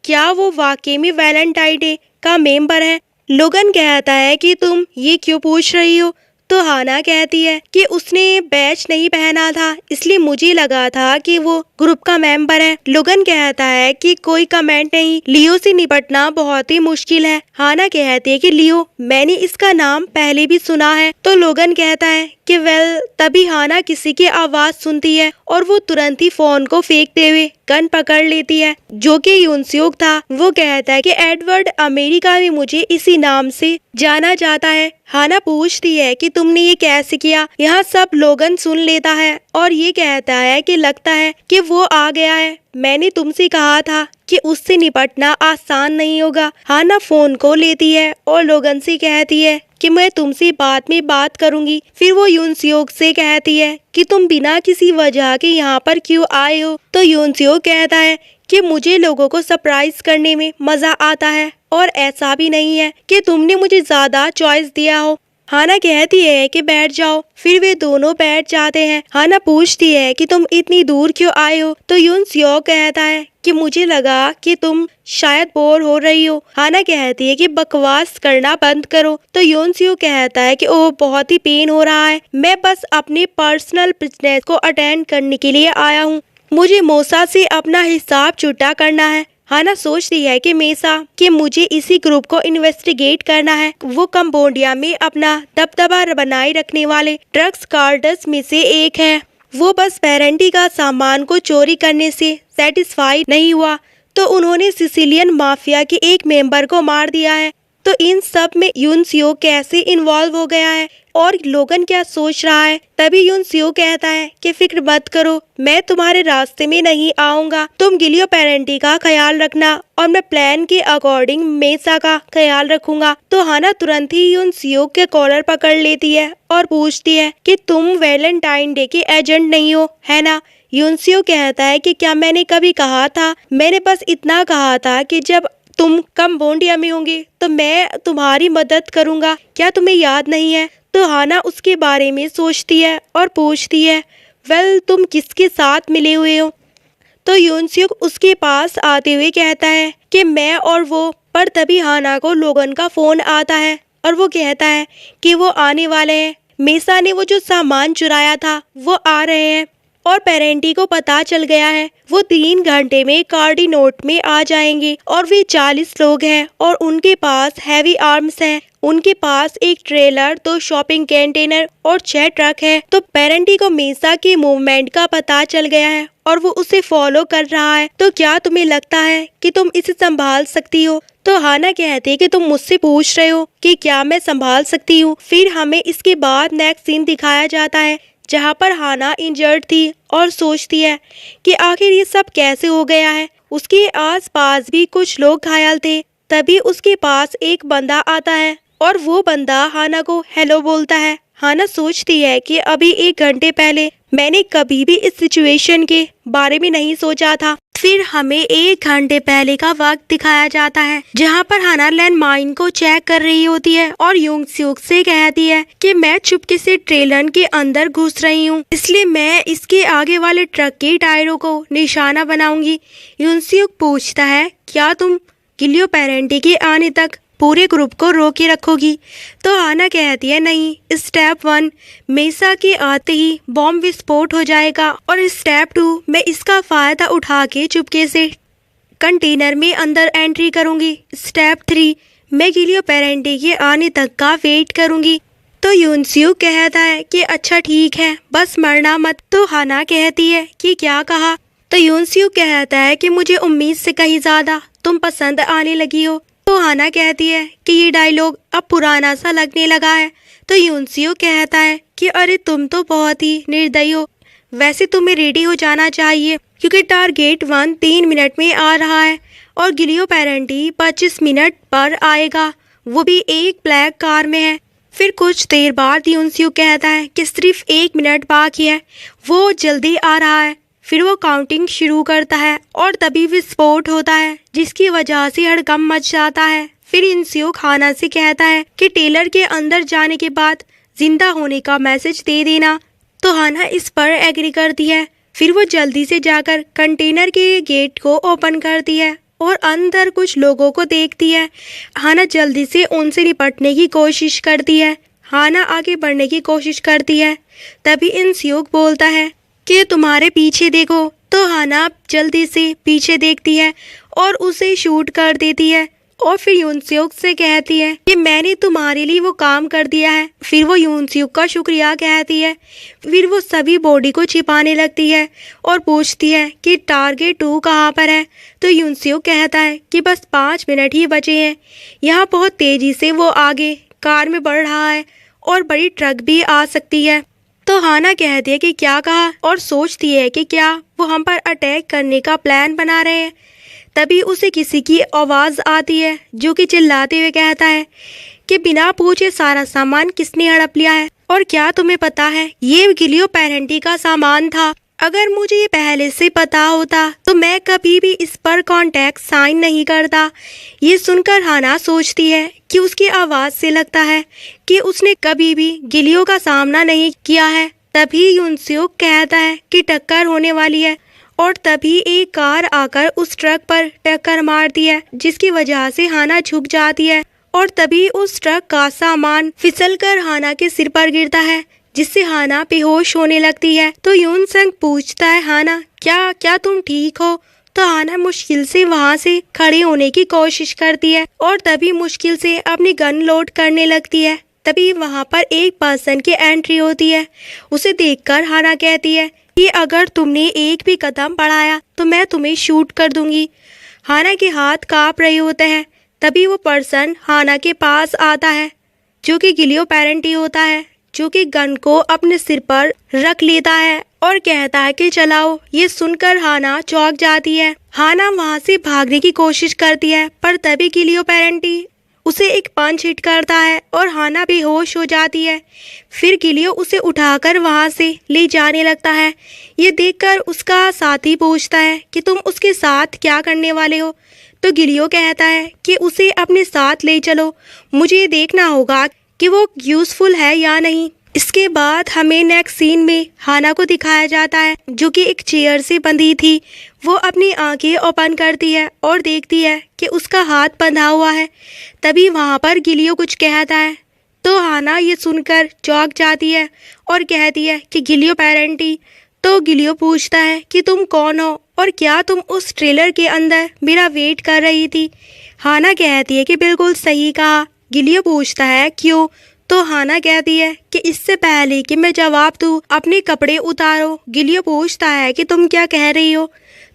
Speaker 1: क्या वो वाकई में वैलेंटाइन डे का मेंबर है? लोगन कहता है कि तुम ये क्यों पूछ रही हो? तो हाना कहती है कि उसने बैच नहीं पहना था, इसलिए मुझे लगा था कि वो ग्रुप का मेंबर है। लोगन कहता है कि कोई कमेंट नहीं, लियो से निपटना बहुत ही मुश्किल है। हाना कहती है कि लियो, मैंने इसका नाम पहले भी सुना है। तो लोगन कहता है कि वेल, तभी हाना किसी की आवाज सुनती है और वो तुरंत ही फोन को फेंकते हुए गन पकड़ लेती है, जो कि यूनस्योक था। वो कहता है कि एडवर्ड, अमेरिका में मुझे इसी नाम से जाना जाता है। हाना पूछती है कि तुमने ये कैसे किया। यहाँ सब लोगन सुन लेता है और ये कहता है कि लगता है कि वो आ गया है। मैंने तुमसे कहा था कि उससे निपटना आसान नहीं होगा। हाना फोन को लेती है और लोगन से कहती है कि मैं तुमसे बाद में बात करूंगी। फिर वो यूनस्योक से कहती है कि तुम बिना किसी वजह के यहाँ पर क्यों आए हो। तो यूनस्योक कहता है कि मुझे लोगों को सरप्राइज करने में मजा आता है और ऐसा भी नहीं है कि तुमने मुझे ज्यादा चॉइस दिया हो। हाना कहती है कि बैठ जाओ। फिर वे दोनों बैठ जाते हैं। हाना पूछती है कि तुम इतनी दूर क्यों आए हो। तो यूनस्योक कहता है कि मुझे लगा कि तुम शायद बोर हो रही हो। हाना कहती है कि बकवास करना बंद करो। तो यूनस्योक कहता है कि ओह, बहुत ही पेन हो रहा है, मैं बस अपने पर्सनल बिजनेस को अटेंड करने के लिए आया हूँ। मुझे मोसा से अपना हिसाब छुट्टा करना है। हाना सोचती है कि मेसा कि मुझे इसी ग्रुप को इन्वेस्टिगेट करना है। वो कंबोडिया में अपना दबदबा बनाए रखने वाले ड्रग्स कार्टल्स में से एक है। वो बस पेरेंटी का सामान को चोरी करने से सेटिस्फाई नहीं हुआ तो उन्होंने सिसिलियन माफिया के एक मेंबर को मार दिया है। तो इन सब में यूनस्योक कैसे इन्वॉल्व हो गया है और लोगन क्या सोच रहा है। तभी यूनस्योक कहता है कि फिक्र मत करो, मैं तुम्हारे रास्ते में नहीं आऊंगा। तुम गिलियो पेरेंटी का ख्याल रखना और मैं प्लान के अकॉर्डिंग मेसा का ख्याल रखूंगा। तो हाना तुरंत ही यूनस्योक के कॉलर पकड़ लेती है और पूछती है कि तुम वैलेंटाइन डे के एजेंट नहीं हो, है ना। यूनस्योक कहता है कि क्या मैंने कभी कहा था। मैंने बस इतना कहा था कि जब तुम कंबोडिया में होंगे तो मैं तुम्हारी मदद करूंगा। क्या तुम्हें याद नहीं है। तो हाना उसके बारे में सोचती है और पूछती है, वेल, तुम किसके साथ मिले हुए हो। तो यूनस्योक उसके पास आते हुए कहता है कि मैं और वो। पर तभी हाना को लोगन का फोन आता है और वो कहता है कि वो आने वाले हैं। मेसा ने वो जो सामान चुराया था वो आ रहे हैं और पेरेंटी को पता चल गया है। वो 3 घंटे में कार्डिनोट में आ जाएंगे और वे 40 लोग हैं और उनके पास हैवी आर्म्स हैं। उनके पास एक ट्रेलर, 2 शॉपिंग कंटेनर और 6 ट्रक है। तो पेरेंटी को मेसा के मूवमेंट का पता चल गया है और वो उसे फॉलो कर रहा है। तो क्या तुम्हें लगता है कि तुम इसे संभाल सकती हो। तो हाना कहती है कि तुम मुझसे पूछ रहे हो कि क्या मैं संभाल सकती हूँ। फिर हमें इसके बाद नेक्स्ट सीन दिखाया जाता है जहाँ पर हाना इंजर्ड थी और सोचती है कि आखिर ये सब कैसे हो गया है। उसके आसपास भी कुछ लोग घायल थे। तभी उसके पास एक बंदा आता है और वो बंदा हाना को हेलो बोलता है। हाना सोचती है कि अभी 1 घंटे पहले मैंने कभी भी इस सिचुएशन के बारे में नहीं सोचा था। फिर हमें 1 घंटे पहले का वक्त दिखाया जाता है जहाँ पर हाना लैंडमाइन को चेक कर रही होती है और यूनस्योक से कहती है कि मैं चुपके से ट्रेलर के अंदर घुस रही हूँ, इसलिए मैं इसके आगे वाले ट्रक के टायरों को निशाना बनाऊंगी। यूनस्योक पूछता है, क्या तुम गिलियो पेरेंटी के आने तक पूरे ग्रुप को रोके रखोगी। तो हाना कहती है, नहीं, स्टेप 1 मेसा के आते ही बॉम्ब विस्फोट हो जाएगा और स्टेप 2 मैं इसका फायदा उठा के चुपके से कंटेनर में अंदर एंट्री करूंगी। स्टेप 3 मैं गिलियो पेरेंटी के आने तक का वेट करूंगी। तो यूनस्योक कहता है कि अच्छा ठीक है, बस मरना मत। तो हाना कहती है कि क्या कहा। तो यूनस्योक कहता है कि मुझे उम्मीद से कहीं ज्यादा तुम पसंद आने लगी हो। तो हाना कहती है कि ये डायलॉग अब पुराना सा लगने लगा है। तो यूनस्योक कहता है कि अरे तुम तो बहुत ही निर्दयी हो, वैसे तुम्हें रेडी हो जाना चाहिए क्योंकि टारगेट 1 3 मिनट में आ रहा है और गिलियो पेरेंटी 25 मिनट पर आएगा, वो भी एक ब्लैक कार में है। फिर कुछ देर बाद यूनस्योक कहता है कि सिर्फ 1 मिनट बाकी है, वो जल्दी आ रहा है। फिर वो काउंटिंग शुरू करता है और तभी विस्फोट होता है जिसकी वजह से हड़कंप मच जाता है। फिर यूनस्योक हाना से कहता है कि टेलर के अंदर जाने के बाद जिंदा होने का मैसेज दे देना। तो हाना इस पर एग्री करती है। फिर वो जल्दी से जाकर कंटेनर के गेट को ओपन करती है और अंदर कुछ लोगों को देखती है। हाना जल्दी से उनसे निपटने की कोशिश करती है। हाना आगे बढ़ने की कोशिश करती है। तभी इंस्योक बोलता है कि तुम्हारे पीछे देखो। तो हाना जल्दी से पीछे देखती है और उसे शूट कर देती है और फिर यूनस्योक से कहती है कि मैंने तुम्हारे लिए वो काम कर दिया है। फिर वो यूनस्योक का शुक्रिया कहती है। फिर वो सभी बॉडी को छिपाने लगती है और पूछती है कि टारगेट 2 कहाँ पर है। तो यूनस्योक कहता है कि बस 5 मिनट ही बचे हैं। यहाँ बहुत तेजी से वो आगे कार में बढ़ रहा है और बड़ी ट्रक भी आ सकती है। तो हाना कहती है कि क्या कहा और सोचती है कि क्या वो हम पर अटैक करने का प्लान बना रहे हैं। तभी उसे किसी की आवाज़ आती है जो कि चिल्लाते हुए कहता है कि बिना पूछे सारा सामान किसने हड़प लिया है और क्या तुम्हें पता है ये गिलियो पेरेंटी का सामान था। अगर मुझे ये पहले से पता होता तो मैं कभी भी इस पर कॉन्ट्रैक्ट साइन नहीं करता। ये सुनकर हाना सोचती है कि उसकी आवाज़ से लगता है कि उसने कभी भी गिलियो का सामना नहीं किया है। तभी यूनस्योक कहता है कि टक्कर होने वाली है और तभी एक कार आकर उस ट्रक पर टक्कर मारती है जिसकी वजह से हाना झुक जाती है और तभी उस ट्रक का सामान फिसलकर हाना के सिर पर गिरता है जिससे हाना बेहोश होने लगती है। तो यूनसंग पूछता है हाना क्या तुम ठीक हो। तो हाना मुश्किल से वहाँ से खड़े होने की कोशिश करती है और तभी मुश्किल से अपनी गन लोड करने लगती है। तभी वहाँ पर एक पर्सन की एंट्री होती है। उसे देखकर हाना कहती है कि अगर तुमने एक भी कदम बढ़ाया तो मैं तुम्हें शूट कर दूंगी। हाना के हाथ कांप रहे होते हैं। तभी वो पर्सन हाना के पास आता है जो कि गिलियो पेरेंटी होता है, जो कि गन को अपने सिर पर रख लेता है और कहता है कि चलाओ। ये सुनकर हाना चौंक जाती है। हाना वहाँ से भागने की कोशिश करती है पर तभी गिलियो पेरेंटी उसे एक पंच हिट करता है और हाना बेहोश हो जाती है। फिर गिलियो उसे उठाकर वहाँ से ले जाने लगता है। ये देखकर उसका साथी पूछता है कि तुम उसके साथ क्या करने वाले हो। तो गिलियो कहता है कि उसे अपने साथ ले चलो, मुझे ये देखना होगा कि वो यूज़फुल है या नहीं। इसके बाद हमें नेक्स्ट सीन में हाना को दिखाया जाता है जो कि एक चेयर से बंधी थी। वो अपनी आंखें ओपन करती है और देखती है कि उसका हाथ बंधा हुआ है। तभी वहाँ पर गिलियो कुछ कहता है तो हाना ये सुनकर चौंक जाती है और कहती है कि गिलियो पेरेंटी। तो गिलियो पूछता है कि तुम कौन हो और क्या तुम उस ट्रेलर के अंदर मेरा वेट कर रही थी। हाना कहती है कि बिल्कुल सही कहा। गिलियो पूछता है क्यों। तो हाना कहती है कि इससे पहले कि मैं जवाब दूं अपने कपड़े उतारो। गिलियो पूछता है कि तुम क्या कह रही हो।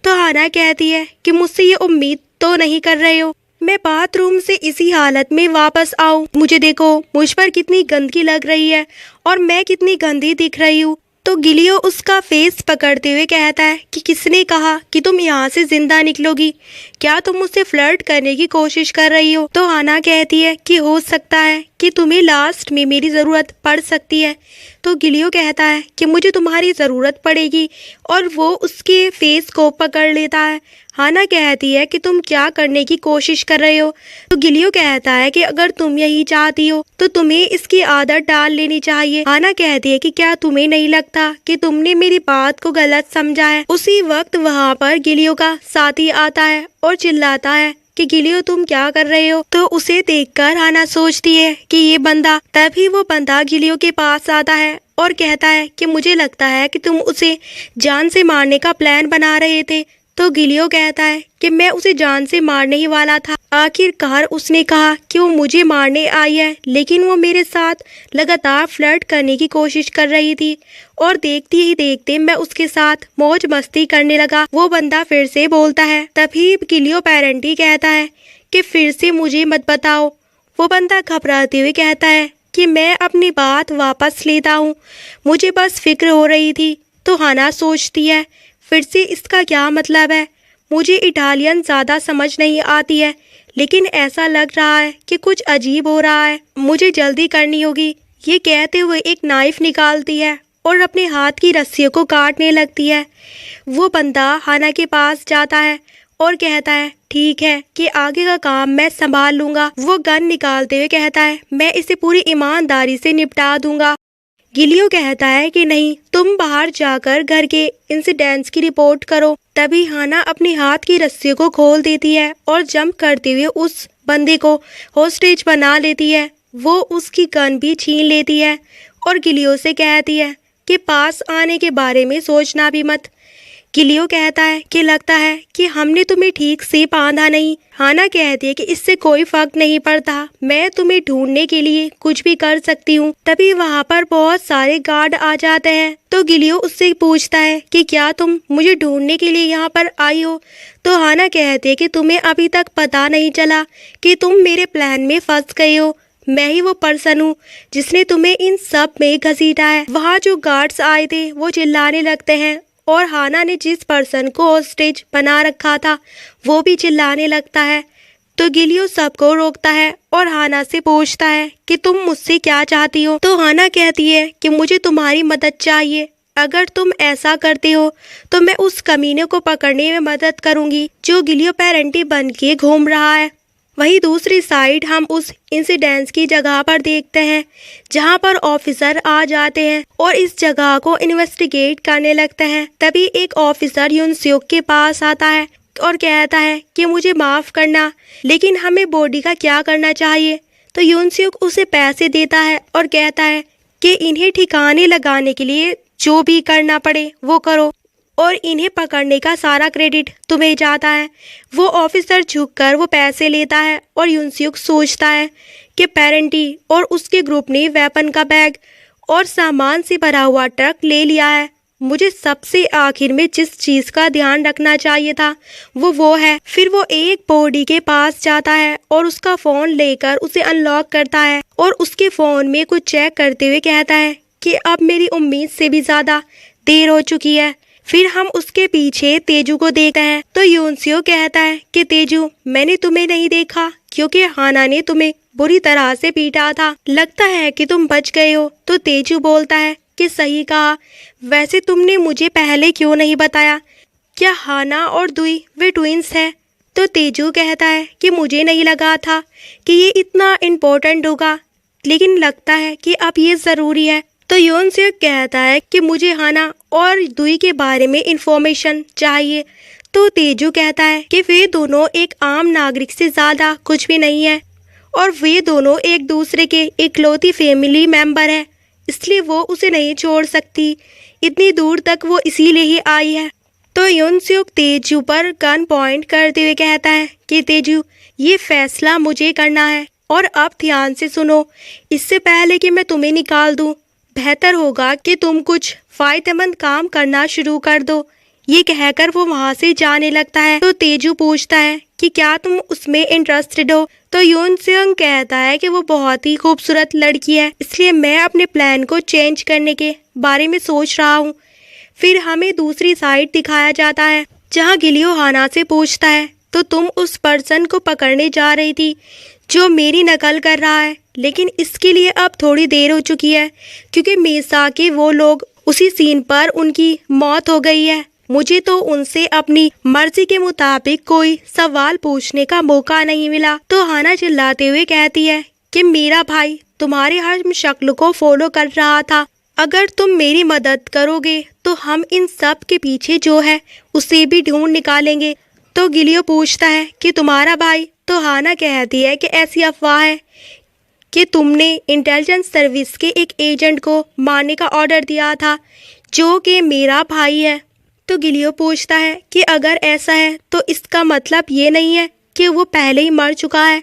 Speaker 1: तो हाना कहती है कि मुझसे ये उम्मीद तो नहीं कर रहे हो मैं बाथरूम से इसी हालत में वापस आऊं। मुझे देखो मुझ पर कितनी गंदगी लग रही है और मैं कितनी गंदी दिख रही हूँ। तो गिलियो उसका फेस पकड़ते हुए कहता है कि किसने कहा कि तुम यहाँ से जिंदा निकलोगी। क्या तुम मुझसे फ्लर्ट करने की कोशिश कर रही हो। तो हाना कहती है कि हो सकता है कि तुम्हें लास्ट में मेरी ज़रूरत पड़ सकती है। तो गिलियो कहता है कि मुझे तुम्हारी ज़रूरत पड़ेगी और वो उसके फेस को पकड़ लेता है। हाना कहती है कि तुम क्या करने की कोशिश कर रहे हो। तो गिलियो कहता है कि अगर तुम यही चाहती हो तो तुम्हें इसकी आदत डाल लेनी चाहिए। हाना कहती है कि क्या तुम्हें नहीं लगता कि तुमने मेरी बात को गलत समझा है। उसी वक्त वहाँ पर गिलियो का साथी आता है और चिल्लाता है कि गिलियो तुम क्या कर रहे हो। तो उसे देखकर हाना सोचती है कि ये बंदा। तभी वो बंदा गिलियो के पास आता है और कहता है कि मुझे लगता है कि तुम उसे जान से मारने का प्लान बना रहे थे। तो गिलियो कहता है कि मैं उसे जान से मारने ही वाला था। आखिरकार उसने कहा कि वो मुझे मारने आई है, लेकिन वो मेरे साथ लगातार फ्लर्ट करने की कोशिश कर रही थी और देखते ही देखते मैं उसके साथ मौज मस्ती करने लगा। वो बंदा फिर से बोलता है। तभी गिलियो पेरेंटी कहता है कि फिर से मुझे मत बताओ। वो बंदा घबराते हुए कहता है कि मैं अपनी बात वापस लेता हूँ, मुझे बस फिक्र हो रही थी। तो हाना सोचती है फिर से इसका क्या मतलब है। मुझे इटालियन ज़्यादा समझ नहीं आती है, लेकिन ऐसा लग रहा है कि कुछ अजीब हो रहा है, मुझे जल्दी करनी होगी। ये कहते हुए एक नाइफ निकालती है और अपने हाथ की रस्सियों को काटने लगती है। वो बंदा हाना के पास जाता है और कहता है ठीक है कि आगे का काम मैं संभाल लूँगा। वो गन निकालते हुए कहता है मैं इसे पूरी ईमानदारी से निपटा दूँगा। गिलियो कहता है कि नहीं, तुम बाहर जाकर घर के इंसिडेंट्स की रिपोर्ट करो। तभी हाना अपने हाथ की रस्सी को खोल देती है और जंप करते हुए उस बंदे को होस्टेज बना लेती है। वो उसकी गन भी छीन लेती है और गिलियो से कहती है कि पास आने के बारे में सोचना भी मत। गिलियो कहता है कि लगता है कि हमने तुम्हें ठीक से बांधा नहीं। हाना कहती है कि इससे कोई फर्क नहीं पड़ता, मैं तुम्हें ढूंढने के लिए कुछ भी कर सकती हूँ। तभी वहाँ पर बहुत सारे गार्ड आ जाते हैं। तो गिलियो उससे पूछता है कि क्या तुम मुझे ढूंढने के लिए यहाँ पर आई हो? तो हाना कहती है कि तुम्हें अभी तक पता नहीं चला कि तुम मेरे प्लान में फंस गए हो। मैं ही वो पर्सन हूँ जिसने तुम्हें इन सब में घसीटा है। वहाँ जो गार्ड्स आए थे वो चिल्लाने लगते हैं और हाना ने जिस पर्सन को हॉस्टेज बना रखा था वो भी चिल्लाने लगता है। तो गिलियो सबको रोकता है और हाना से पूछता है कि तुम मुझसे क्या चाहती हो? तो हाना कहती है कि मुझे तुम्हारी मदद चाहिए। अगर तुम ऐसा करते हो तो मैं उस कमीने को पकड़ने में मदद करूंगी जो गिलियो पेरेंटी बन के घूम रहा है। वहीं दूसरी साइड हम उस इंसिडेंस की जगह पर देखते हैं जहां पर ऑफिसर आ जाते हैं और इस जगह को इन्वेस्टिगेट करने लगते हैं। तभी एक ऑफिसर युनस्योक के पास आता है और कहता है कि मुझे माफ करना, लेकिन हमें बॉडी का क्या करना चाहिए? तो युनस्योक उसे पैसे देता है और कहता है कि इन्हें ठिकाने लगाने के लिए जो भी करना पड़े वो करो और इन्हें पकड़ने का सारा क्रेडिट तुम्हें जाता है। वो ऑफिसर झुककर वो पैसे लेता है और युनस्योक सोचता है कि पेरेंटी और उसके ग्रुप ने वेपन का बैग और सामान से भरा हुआ ट्रक ले लिया है। मुझे सबसे आखिर में जिस चीज़ का ध्यान रखना चाहिए था वो है। फिर वो एक बॉडी के पास जाता है और उसका फ़ोन लेकर उसे अनलॉक करता है और उसके फ़ोन में कुछ चेक करते हुए कहता है कि अब मेरी उम्मीद से भी ज़्यादा देर हो चुकी है। फिर हम उसके पीछे तेजू को देखते हैं। तो युनस्योक कहता है कि तेजू, मैंने तुम्हें नहीं देखा क्योंकि हाना ने तुम्हें बुरी तरह से पीटा था। लगता है कि तुम बच गए हो। तो तेजू बोलता है कि सही कहा, वैसे तुमने मुझे पहले क्यों नहीं बताया? क्या हाना और दुई वे ट्विंस हैं? तो तेजू कहता है कि मुझे नहीं लगा था कि ये इतना इम्पोर्टेंट होगा, लेकिन लगता है कि अब ये ज़रूरी है। तो युनस्योक कहता है कि मुझे हाना और दुई के बारे में इंफॉर्मेशन चाहिए। तो तेजू कहता है कि वे दोनों एक आम नागरिक से ज़्यादा कुछ भी नहीं है और वे दोनों एक दूसरे के इकलौती फैमिली मेंबर है, इसलिए वो उसे नहीं छोड़ सकती। इतनी दूर तक वो इसीलिए ही आई है। तो युनस्योक तेजू पर गन पॉइंट करते हुए कहता है कि तेजू, ये फैसला मुझे करना है और अब ध्यान से सुनो। इससे पहले कि मैं तुम्हें निकाल दूँ, बेहतर होगा कि तुम कुछ फायदेमंद काम करना शुरू कर दो। ये कहकर वो वहाँ से जाने लगता है। तो तेजू पूछता है कि क्या तुम उसमें इंटरेस्टेड हो? तो युनस्योक कहता है कि वो बहुत ही खूबसूरत लड़की है, इसलिए मैं अपने प्लान को चेंज करने के बारे में सोच रहा हूँ। फिर हमें दूसरी साइड दिखाया जाता है जहाँ गिलियो हाना से पूछता है, तो तुम उस पर्सन को पकड़ने जा रही थी जो मेरी नकल कर रहा है, लेकिन इसके लिए अब थोड़ी देर हो चुकी है क्योंकि मेसा के वो लोग उसी सीन पर उनकी मौत हो गई है। मुझे तो उनसे अपनी मर्जी के मुताबिक कोई सवाल पूछने का मौका नहीं मिला। तो हाना चिल्लाते हुए कहती है कि मेरा भाई तुम्हारे हर शक्ल को फॉलो कर रहा था। अगर तुम मेरी मदद करोगे तो हम इन सब के पीछे जो है उसे भी ढूंढ निकालेंगे। तो गिलियो पूछता है कि तुम्हारा भाई? तो हाना कहती है कि ऐसी अफवाह है कि तुमने इंटेलिजेंस सर्विस के एक एजेंट को मारने का ऑर्डर दिया था जो कि मेरा भाई है। तो गिलियो पूछता है कि अगर ऐसा है तो इसका मतलब ये नहीं है कि वो पहले ही मर चुका है।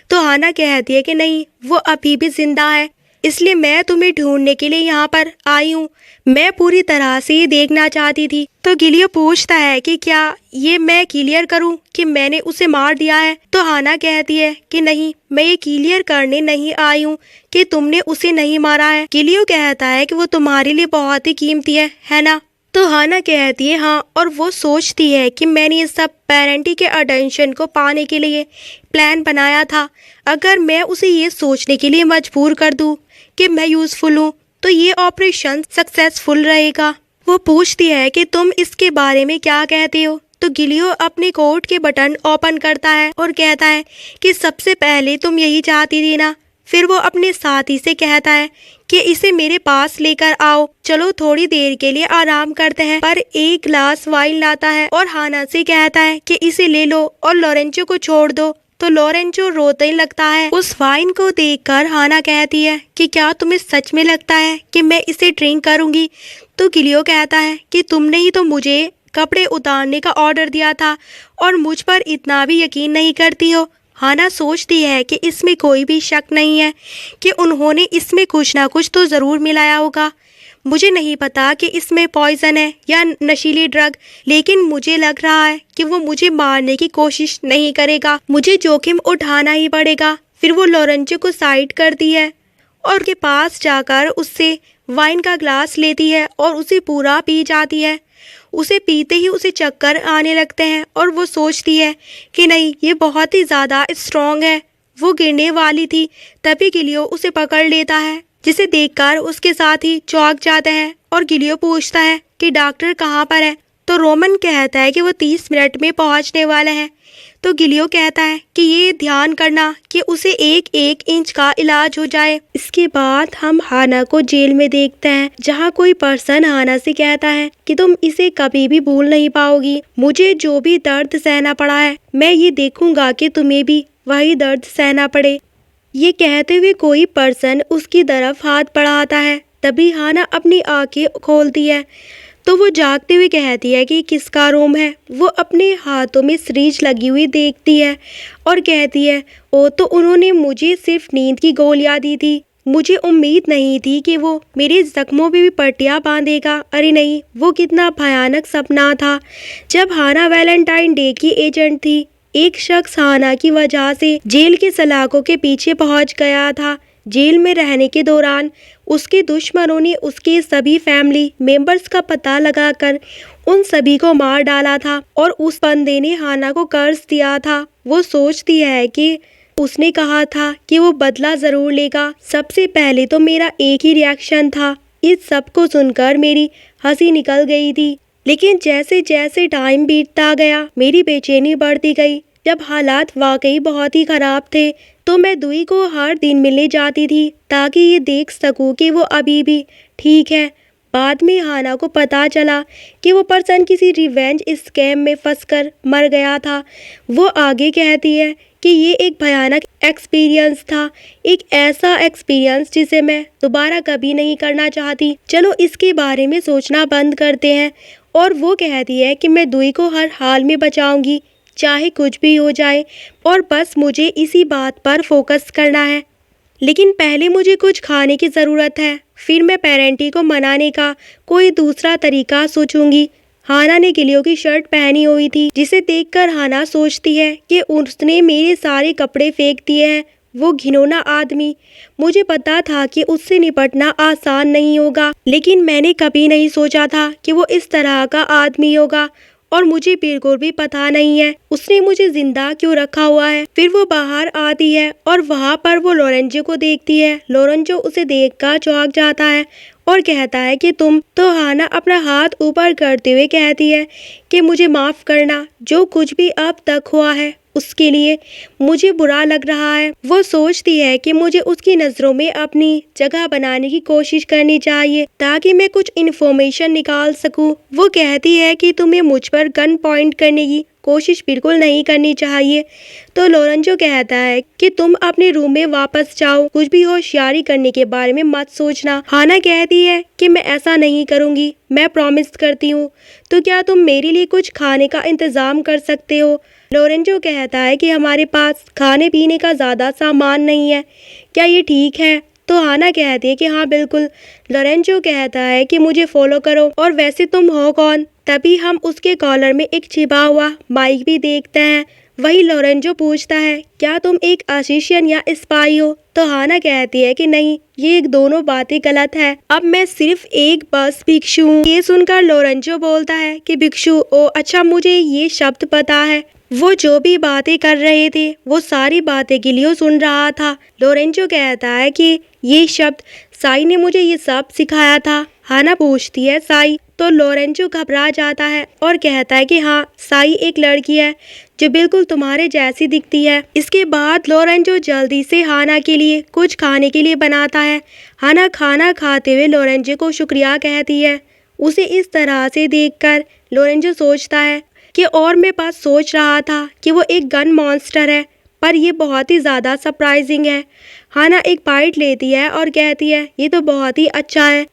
Speaker 1: तो हाना कहती है कि नहीं, वो अभी भी जिंदा है, इसलिए मैं तुम्हें ढूंढने के लिए यहाँ पर आई हूँ। मैं पूरी तरह से ये देखना चाहती थी। तो गिलियो पूछता है कि क्या ये मैं क्लियर करूँ कि मैंने उसे मार दिया है? तो हाना कहती है कि नहीं, मैं ये क्लियर करने नहीं आई हूँ कि तुमने उसे नहीं मारा है। गिलियो कहता है कि वो तुम्हारे लिए बहुत ही कीमती है ना? तो हाना कहती है हाँ, और वो सोचती है कि मैंने ये सब पेरेंटी के अटेंशन को पाने के लिए प्लान बनाया था। अगर मैं उसे ये सोचने के लिए मजबूर कर दूँ कि मैं यूज़फुल हूँ तो ये ऑपरेशन सक्सेसफुल रहेगा। वो पूछती है कि तुम इसके बारे में क्या कहते हो? तो गिलियो अपने कोट के बटन ओपन करता है और कहता है कि सबसे पहले तुम यही चाहती थी ना। फिर वो अपने साथी से कहता है कि इसे मेरे पास लेकर आओ, चलो थोड़ी देर के लिए आराम करते हैं। पर एक ग्लास वाइन लाता है और हाना से कहता है कि इसे ले लो और लॉरेंजो को छोड़ दो। तो लोरेंजो रोने लगता है। उस वाइन को देखकर हाना कहती है कि क्या तुम्हें सच में लगता है कि मैं इसे ड्रिंक करूंगी? तो गिलियो कहता है कि तुमने ही तो मुझे कपड़े उतारने का ऑर्डर दिया था और मुझ पर इतना भी यकीन नहीं करती हो। हाना सोचती है कि इसमें कोई भी शक नहीं है कि उन्होंने इसमें कुछ ना कुछ तो ज़रूर मिलाया होगा। मुझे नहीं पता कि इसमें पॉइजन है या नशीली ड्रग, लेकिन मुझे लग रहा है कि वो मुझे मारने की कोशिश नहीं करेगा। मुझे जोखिम उठाना ही पड़ेगा। फिर वो लोरेंजो को साइड करती है और उसके पास जाकर उससे वाइन का ग्लास लेती है और उसे पूरा पी जाती है। उसे पीते ही उसे चक्कर आने लगते हैं और वो सोचती है कि नहीं, ये बहुत ही ज़्यादा स्ट्रॉन्ग है। वो गिरने वाली थी, तभी गिलियो उसे पकड़ लेता है, जिसे देखकर उसके साथ ही चौंक जाते हैं और गिलियो पूछता है कि डॉक्टर कहाँ पर है? तो रोमन कहता है कि वो 30 मिनट में पहुँचने वाला है। तो गिलियो कहता है कि ये ध्यान करना कि उसे 1-1 इंच का इलाज हो जाए। इसके बाद हम हाना को जेल में देखते हैं, जहाँ कोई पर्सन हाना से कहता है कि तुम इसे कभी भी भूल नहीं पाओगी। मुझे जो भी दर्द सहना पड़ा है, मैं ये देखूंगा कि तुम्हें भी वही दर्द सहना पड़े। ये कहते हुए कोई पर्सन उसकी तरफ हाथ बढ़ाता है। तभी हाना अपनी आंखें खोलती है तो वो जागते हुए कहती है कि किसका रूम है। वो अपने हाथों में सीरीज लगी हुई देखती है और कहती है, ओ तो उन्होंने मुझे सिर्फ नींद की गोलियां दी थी। मुझे उम्मीद नहीं थी कि वो मेरे जख्मों पे भी पट्टियां बांधेगा। अरे नहीं, वो कितना भयानक सपना था। जब हाना वैलेंटाइन डे की एजेंट थी, एक शख्स हाना की वजह से जेल के सलाखों के पीछे पहुंच गया था। जेल में रहने के दौरान उसके दुश्मनों ने उसके सभी फैमिली मेंबर्स का पता लगाकर उन सभी को मार डाला था और उस बंदे ने हाना को कर्ज दिया था। वो सोचती है कि उसने कहा था कि वो बदला ज़रूर लेगा। सबसे पहले तो मेरा एक ही रिएक्शन था। इस सब को सुनकर मेरी हंसी निकल गई थी, लेकिन जैसे जैसे टाइम बीतता गया मेरी बेचैनी बढ़ती गई। जब हालात वाकई बहुत ही ख़राब थे तो मैं दुई को हर दिन मिलने जाती थी ताकि ये देख सकूं कि वो अभी भी ठीक है। बाद में हाना को पता चला कि वो पर्सन किसी रिवेंज स्कैम में फंसकर मर गया था। वो आगे कहती है कि ये एक भयानक एक्सपीरियंस था, एक ऐसा एक्सपीरियंस जिसे मैं दोबारा कभी नहीं करना चाहती। चलो इसके बारे में सोचना बंद करते हैं। और वो कहती है कि मैं दुई को हर हाल में बचाऊंगी, चाहे कुछ भी हो जाए, और बस मुझे इसी बात पर फोकस करना है। लेकिन पहले मुझे कुछ खाने की ज़रूरत है, फिर मैं पेरेंटी को मनाने का कोई दूसरा तरीका सोचूंगी। हाना ने गिलियो की शर्ट पहनी हुई थी, जिसे देखकर हाना सोचती है कि उसने मेरे सारे कपड़े फेंक दिए हैं। वो घिनौना आदमी। मुझे पता था कि उससे निपटना आसान नहीं होगा, लेकिन मैंने कभी नहीं सोचा था कि वो इस तरह का आदमी होगा। और मुझे बिल्कुल भी पता नहीं है उसने मुझे जिंदा क्यों रखा हुआ है। फिर वो बाहर आती है और वहाँ पर वो लोरेंजो को देखती है। लोरेंजो उसे देखकर चौंक जाता है और कहता है कि तुम। तो हाना अपना हाथ ऊपर करते हुए कहती है कि मुझे माफ़ करना, जो कुछ भी अब तक हुआ है उसके लिए मुझे बुरा लग रहा है। वो सोचती है कि मुझे उसकी नज़रों में अपनी जगह बनाने की कोशिश करनी चाहिए ताकि मैं कुछ इन्फॉर्मेशन निकाल सकूं। वो कहती है कि तुम्हें मुझ पर गन पॉइंट करने की कोशिश बिल्कुल नहीं करनी चाहिए। तो लोरेंजो कहता है कि तुम अपने रूम में वापस जाओ, कुछ भी होशियारी करने के बारे में मत सोचना। हाना कहती है कि मैं ऐसा नहीं करूँगी, मैं प्रॉमिस करती हूँ। तो क्या तुम मेरे लिए कुछ खाने का इंतज़ाम कर सकते हो? लोरेंजो कहता है कि हमारे पास खाने पीने का ज़्यादा सामान नहीं है, क्या ये ठीक है? तो हाना कहती है कि हाँ बिल्कुल। लोरेंजो कहता है कि मुझे फॉलो करो, और वैसे तुम हो कौन? तभी हम उसके कॉलर में एक छिपा हुआ माइक भी देखते हैं। वही लोरेंजो पूछता है, क्या तुम एक असिस्टेंट या स्पाई हो? तो हाना कहती है कि नहीं, ये एक दोनों बातें गलत है। अब मैं सिर्फ एक बस भिक्षु हूँ। ये सुनकर लोरेंजो बोलता है कि भिक्षु, ओ अच्छा, मुझे ये शब्द पता है। वो जो भी बातें कर रहे थे वो सारी बातें गिलियो सुन रहा था। लोरेंजो कहता है कि ये शब्द साई ने मुझे ये सब सिखाया था। हाना पूछती है साई? तो लोरेंजो घबरा जाता है और कहता है कि हाँ, साई एक लड़की है जो बिल्कुल तुम्हारे जैसी दिखती है। इसके बाद लोरेंजो जल्दी से हाना के लिए कुछ खाने के लिए बनाता है। हाना खाना खाते हुए लोरेंजो को शुक्रिया कहती है। उसे इस तरह से देखकर लोरेंजो सोचता है कि और मैं बात सोच रहा था कि वो एक गन मॉन्स्टर है, पर ये बहुत ही ज़्यादा सरप्राइजिंग है। हाना एक बाइट लेती है और कहती है ये तो बहुत ही अच्छा है।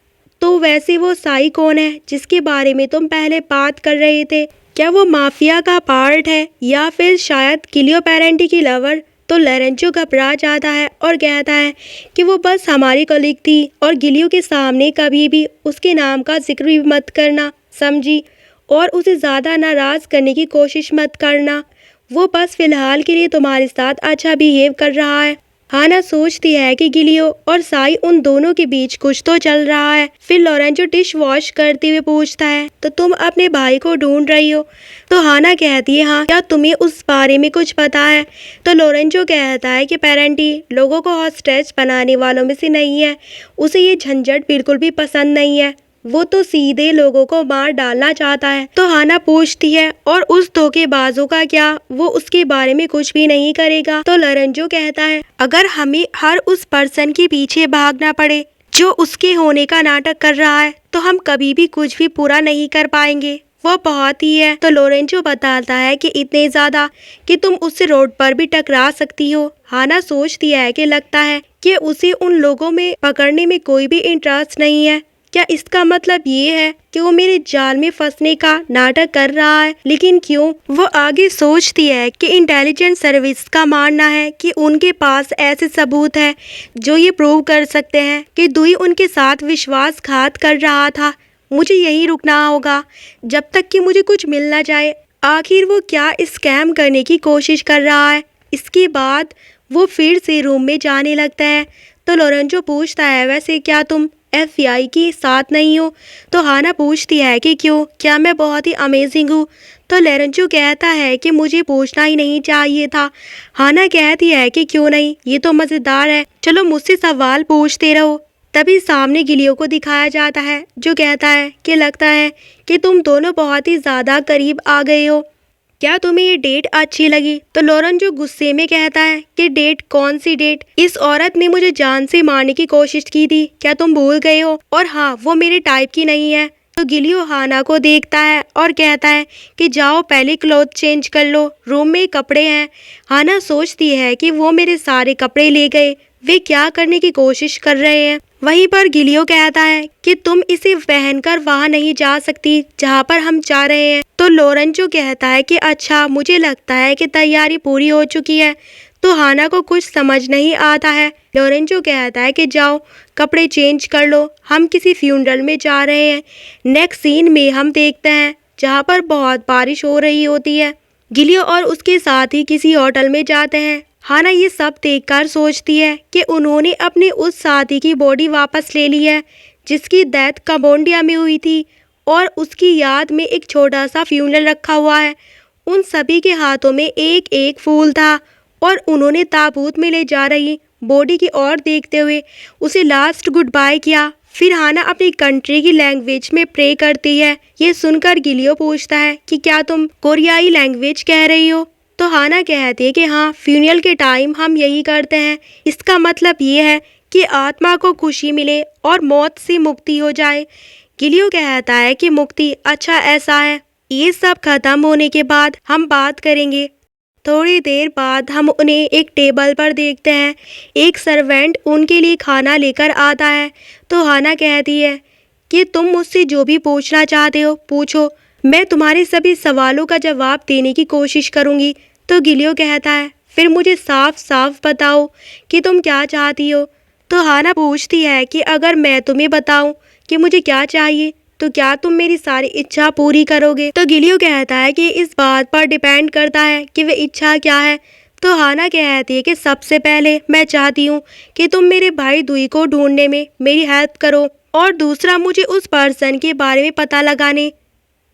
Speaker 1: तो वैसे वो साई कौन है जिसके बारे में तुम पहले बात कर रहे थे? क्या वो माफिया का पार्ट है या फिर शायद गिलियो पेरेंटी की लवर? तो लोरेंजो घबरा जाता है और कहता है कि वो बस हमारी कलीग थी और गिलियो के सामने कभी भी उसके नाम का जिक्र भी मत करना, समझी? और उसे ज़्यादा नाराज़ करने की कोशिश मत करना। वो बस फिलहाल के लिए तुम्हारे साथ अच्छा बिहेव कर रहा है। हाना सोचती है कि गिलियो और साई उन दोनों के बीच कुछ तो चल रहा है। फिर लोरेंजो डिश वॉश करते हुए पूछता है तो तुम अपने भाई को ढूंढ रही हो? तो हाना कहती है हाँ, क्या तुम्हें उस बारे में कुछ पता है? तो लोरेंजो कहता है कि पेरेंटी लोगों को हॉस्टेज बनाने वालों में से नहीं है, उसे ये झंझट बिल्कुल भी पसंद नहीं है, वो तो सीधे लोगों को मार डालना चाहता है। तो हाना पूछती है और उस धोखेबाजों का क्या, वो उसके बारे में कुछ भी नहीं करेगा? तो लोरेंजो कहता है अगर हमें हर उस पर्सन के पीछे भागना पड़े जो उसके होने का नाटक कर रहा है तो हम कभी भी कुछ भी पूरा नहीं कर पाएंगे। वो बहुत ही है। तो लोरेंजो बताता है कि इतने ज़्यादा कि तुम उससे रोड पर भी टकरा सकती हो। हाना सोचती है कि लगता है कि उसे उन लोगों में पकड़ने में कोई भी इंटरेस्ट नहीं है। क्या इसका मतलब ये है कि वो मेरे जाल में फंसने का नाटक कर रहा है? लेकिन क्यों? वो आगे सोचती है कि इंटेलिजेंस सर्विस का मानना है कि उनके पास ऐसे सबूत है जो ये प्रूव कर सकते हैं कि दुई उनके साथ विश्वासघात कर रहा था। मुझे यहीं रुकना होगा जब तक कि मुझे कुछ मिल ना जाए। आखिर वो क्या स्कैम करने की कोशिश कर रहा है? इसके बाद वो फिर से रूम में जाने लगता है। तो लोरेंजो पूछता है वैसे क्या तुम FBI के साथ नहीं हो? तो हाना पूछती है कि क्यों, क्या मैं बहुत ही अमेजिंग हूँ? तो लोरेंजो कहता है कि मुझे पूछना ही नहीं चाहिए था। हाना कहती है कि क्यों नहीं, ये तो मज़ेदार है, चलो मुझसे सवाल पूछते रहो। तभी सामने गिलियो को दिखाया जाता है जो कहता है कि लगता है कि तुम दोनों बहुत ही ज़्यादा करीब आ गए हो। क्या तुम्हें ये डेट अच्छी लगी? तो लोरेंजो गुस्से में कहता है कि डेट? कौन सी डेट? इस औरत ने मुझे जान से मारने की कोशिश की थी, क्या तुम भूल गए हो? और हाँ, वो मेरे टाइप की नहीं है। तो गिलियो हाना को देखता है और कहता है कि जाओ पहले क्लॉथ चेंज कर लो, रूम में कपड़े हैं। हाना सोचती है कि वो मेरे सारे कपड़े ले गए, वे क्या करने की कोशिश कर रहे हैं? वहीं पर गिलियो कहता है कि तुम इसे पहनकर वहां नहीं जा सकती जहां पर हम जा रहे हैं। तो लोरेंजो कहता है कि अच्छा, मुझे लगता है कि तैयारी पूरी हो चुकी है। तो हाना को कुछ समझ नहीं आता है। लोरेंजो कहता है कि जाओ कपड़े चेंज कर लो, हम किसी फ्यूनरल में जा रहे हैं। नेक्स्ट सीन में हम देखते हैं जहाँ पर बहुत बारिश हो रही होती है। गिलियो और उसके साथ ही किसी होटल में जाते हैं। हाना ये सब देखकर सोचती है कि उन्होंने अपने उस साथी की बॉडी वापस ले ली है जिसकी डेथ कंबोडिया में हुई थी और उसकी याद में एक छोटा सा फ्यूनरल रखा हुआ है। उन सभी के हाथों में एक एक फूल था और उन्होंने ताबूत में ले जा रही बॉडी की ओर देखते हुए उसे लास्ट गुड बाय किया। फिर हाना अपनी कंट्री की लैंग्वेज में प्रे करती है। ये सुनकर गिलियो पूछता है कि क्या तुम कोरियाई लैंग्वेज कह रही हो? तो हाना कहती है कि हाँ, फ्यूनरल के टाइम हम यही करते हैं। इसका मतलब ये है कि आत्मा को खुशी मिले और मौत से मुक्ति हो जाए। गिलियो कहता है कि मुक्ति, अच्छा ऐसा है। ये सब खत्म होने के बाद हम बात करेंगे। थोड़ी देर बाद हम उन्हें एक टेबल पर देखते हैं। एक सर्वेंट उनके लिए खाना लेकर आता है। तो हाना कहती है कि तुम मुझसे जो भी पूछना चाहते हो पूछो, मैं तुम्हारे सभी सवालों का जवाब देने की कोशिश करूंगी। तो गिलियो कहता है फिर मुझे साफ साफ बताओ कि तुम क्या चाहती हो। तो हाना पूछती है कि अगर मैं तुम्हें बताऊं कि मुझे क्या चाहिए तो क्या तुम मेरी सारी इच्छा पूरी करोगे? तो गिलियो कहता है कि इस बात पर डिपेंड करता है कि वे इच्छा क्या है। तो हाना कहती है कि सबसे पहले मैं चाहती हूँ कि तुम मेरे भाई दुई को ढूंढने में मेरी हेल्प करो और दूसरा मुझे उस पर्सन के बारे में पता लगाने